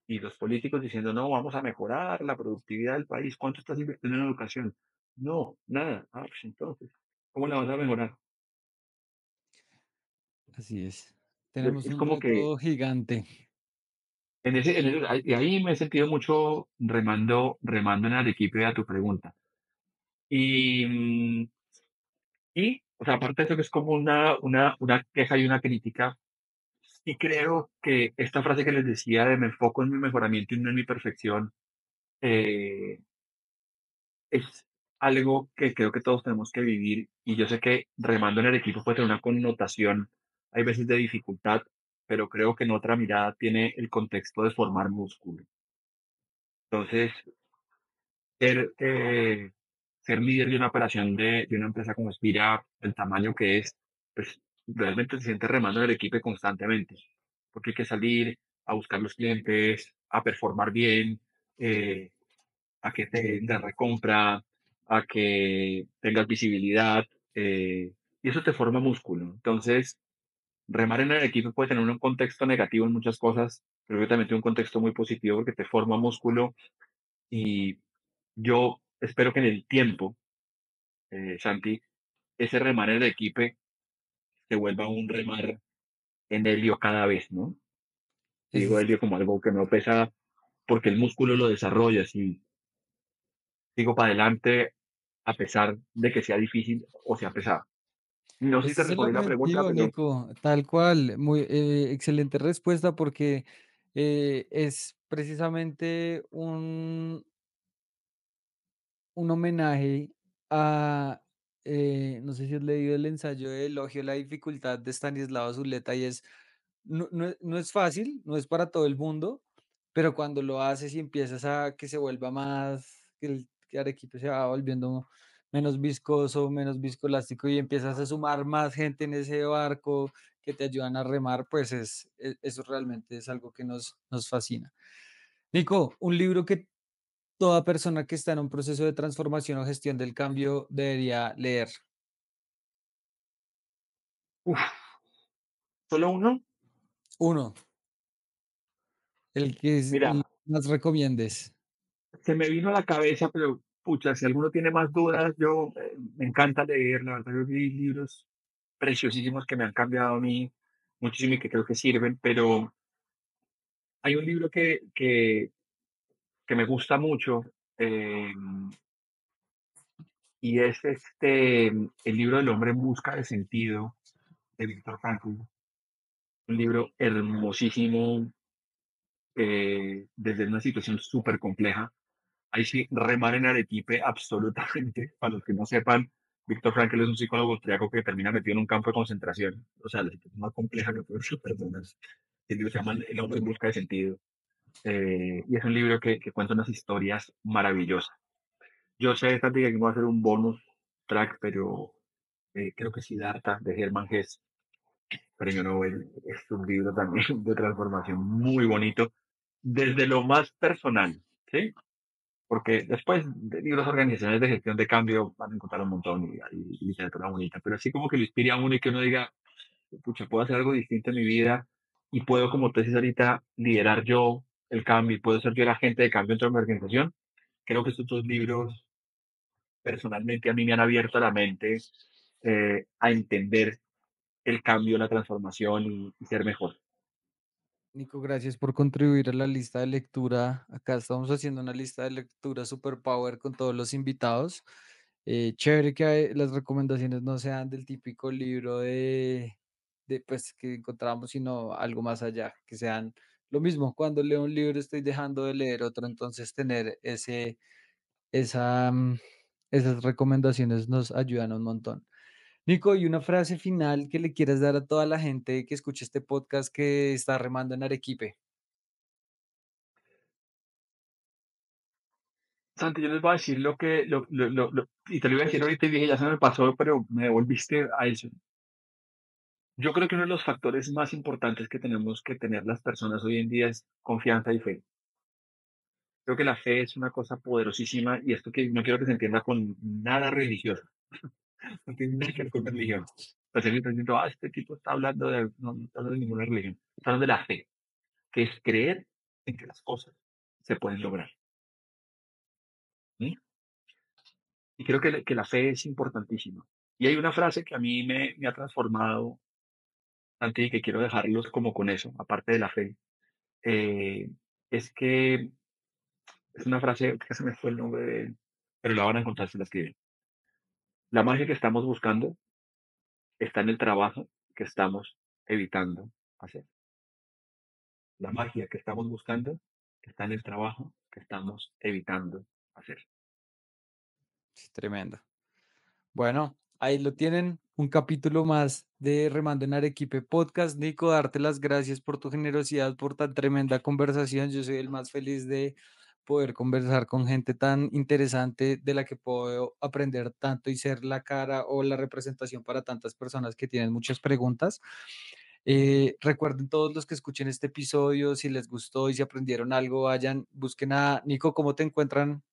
Y los políticos diciendo, no, vamos a mejorar la productividad del país. ¿Cuánto estás invirtiendo en educación? No, nada. Ah, pues entonces, ¿cómo la vas a mejorar? Así es. Entonces, Tenemos es un como que reto gigante. y ahí me he sentido mucho remando en Arequipe a tu pregunta. Y, o sea, aparte de eso que es como una queja y una crítica, y creo que esta frase que les decía de me enfoco en mi mejoramiento y no en mi perfección, eh, es algo que creo que todos tenemos que vivir y yo sé que remando en el equipo puede tener una connotación, hay veces de dificultad, pero creo que en otra mirada tiene el contexto de formar músculo. Entonces, ser, ser líder de una operación de una empresa como Spira, el tamaño que es, pues realmente se siente remando en el equipo constantemente, porque hay que salir a buscar los clientes, a performar bien, eh, a que tengas recompra, a que tengas visibilidad, y eso te forma músculo. Entonces, remar en el equipo puede tener un contexto negativo en muchas cosas, pero que también tiene un contexto muy positivo porque te forma músculo y yo espero que en el tiempo, Santi, ese remar en el equipo se vuelva un remar en helio cada vez, ¿no? Y Eso digo es, helio como algo que no pesa porque el músculo lo desarrolla, y sigo para adelante a pesar de que sea difícil o sea pesado. No sé si ese te es el respondí la pregunta, objetivo, pero Nico. Tal cual. Muy excelente respuesta porque es precisamente un homenaje a, no sé si has leído el ensayo de Elogio a la dificultad de Stanislao Zuleta y es, no es fácil, no es para todo el mundo, pero cuando lo haces y empiezas a que se vuelva más, que Arequipe se va volviendo menos viscoso, menos viscoelástico y empiezas a sumar más gente en ese barco que te ayudan a remar, pues eso realmente es algo que nos fascina. Nico, un libro que toda persona que está en un proceso de transformación o gestión del cambio debería leer. uf, solo uno. Uno, el que Mira, más recomiendes. se me vino a la cabeza, pero pucha, si alguno tiene más dudas, yo me encanta leer, la verdad, yo vi libros preciosísimos que me han cambiado a mí muchísimo y que creo que sirven, pero hay un libro que me gusta mucho eh, y es el libro del hombre en busca de sentido de Víctor Frankl, un libro hermosísimo desde una situación súper compleja. Ahí sí, remar en Arequipe absolutamente. Para los que no sepan, Víctor Frankl es un psicólogo austriaco que termina metido en un campo de concentración. O sea, la situación más compleja que puede ser personas. El libro se llama El hombre en busca de sentido. Y es un libro que cuenta unas historias maravillosas. Yo sé, Santi, que aquí voy a hacer un bonus track, pero creo que Siddhartha de Hermann Hesse, premio Nobel, es un libro también de transformación muy bonito, desde lo más personal, ¿sí? Porque después de libros organizacionales de gestión de cambio van a encontrar un montón y hay literatura bonita, pero así como que lo inspire a uno y que uno diga, pucha, puedo hacer algo distinto en mi vida y puedo, como te dices ahorita, liderar yo el cambio y puedo ser yo el agente de cambio dentro de mi organización. Creo que estos dos libros personalmente a mí me han abierto la mente a entender el cambio, la transformación y ser mejor. Nico, gracias por contribuir a la lista de lectura. Acá estamos haciendo una lista de lectura super power con todos los invitados. Chévere que las recomendaciones no sean del típico libro pues, que encontramos, sino algo más allá, que sean lo mismo. Cuando leo un libro estoy dejando de leer otro, entonces tener esa, esas recomendaciones nos ayudan un montón. Nico, y una frase final que le quieras dar a toda la gente que escuche este podcast que está remando en Arequipe. Santi, yo les voy a decir lo que, y te lo iba a decir ahorita y dije, ya se me pasó, pero me devolviste a eso. Yo creo que uno de los factores más importantes que tenemos que tener las personas hoy en día es confianza y fe. Creo que la fe es una cosa poderosísima y esto que no quiero que se entienda con nada religioso, no tiene nada que ver con religión. Entonces, yo estoy diciendo, este tipo está hablando de, no está hablando de ninguna religión, está hablando de la fe, que es creer en que las cosas se pueden lograr. ¿Sí? Y creo que la fe es importantísima. Y hay una frase que a mí me ha transformado, Santi, y que quiero dejarlos como con eso, aparte de la fe, eh, es que es una frase que se me fue el nombre de, pero la van a encontrar si la escriben. La magia que estamos buscando está en el trabajo que estamos evitando hacer. La magia que estamos buscando está en el trabajo que estamos evitando hacer. Sí, tremendo. Bueno, ahí lo tienen, un capítulo más de Remando en Arequipe Podcast. Nico, darte las gracias por tu generosidad, por tan tremenda conversación. Yo soy el más feliz de poder conversar con gente tan interesante de la que puedo aprender tanto y ser la cara o la representación para tantas personas que tienen muchas preguntas. Recuerden todos los que escuchen este episodio, si les gustó y si aprendieron algo, vayan, busquen a Nico, ¿cómo te encuentran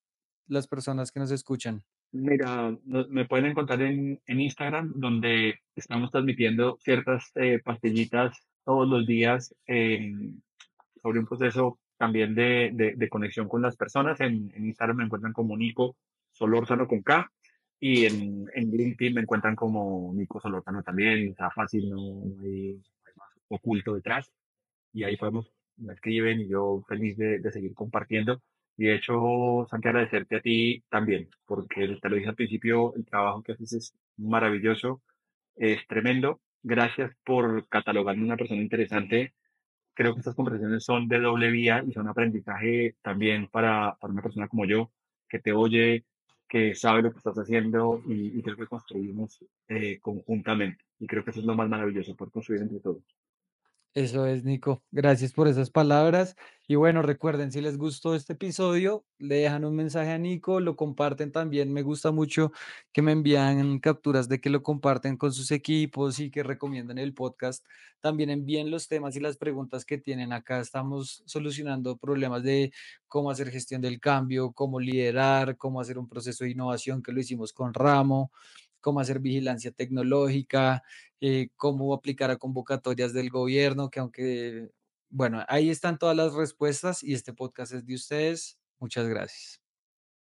las personas que nos escuchan? Mira, me pueden encontrar en Instagram, donde estamos transmitiendo ciertas pastillitas todos los días sobre un proceso también de conexión con las personas. En Instagram me encuentran como Nico Solórzano con K y en LinkedIn me encuentran como Nico Solórzano también. Está fácil, no hay más oculto detrás y ahí podemos, me escriben y yo feliz de seguir compartiendo. Y de hecho, Santi, agradecerte a ti también, porque te lo dije al principio, el trabajo que haces es maravilloso, es tremendo. Gracias por catalogarme una persona interesante. Creo que estas conversaciones son de doble vía y son aprendizaje también para una persona como yo, que te oye, que sabe lo que estás haciendo y creo que construimos conjuntamente. Y creo que eso es lo más maravilloso, por construir entre todos. Eso es, Nico. Gracias por esas palabras. Y bueno, recuerden, si les gustó este episodio, le dejan un mensaje a Nico, lo comparten también. Me gusta mucho que me envían capturas de que lo comparten con sus equipos y que recomiendan el podcast. También envíen los temas y las preguntas que tienen acá. Estamos solucionando problemas de cómo hacer gestión del cambio, cómo liderar, cómo hacer un proceso de innovación, que lo hicimos con Ramo, cómo hacer vigilancia tecnológica, cómo aplicar a convocatorias del gobierno, que aunque, bueno, ahí están todas las respuestas y este podcast es de ustedes. Muchas gracias.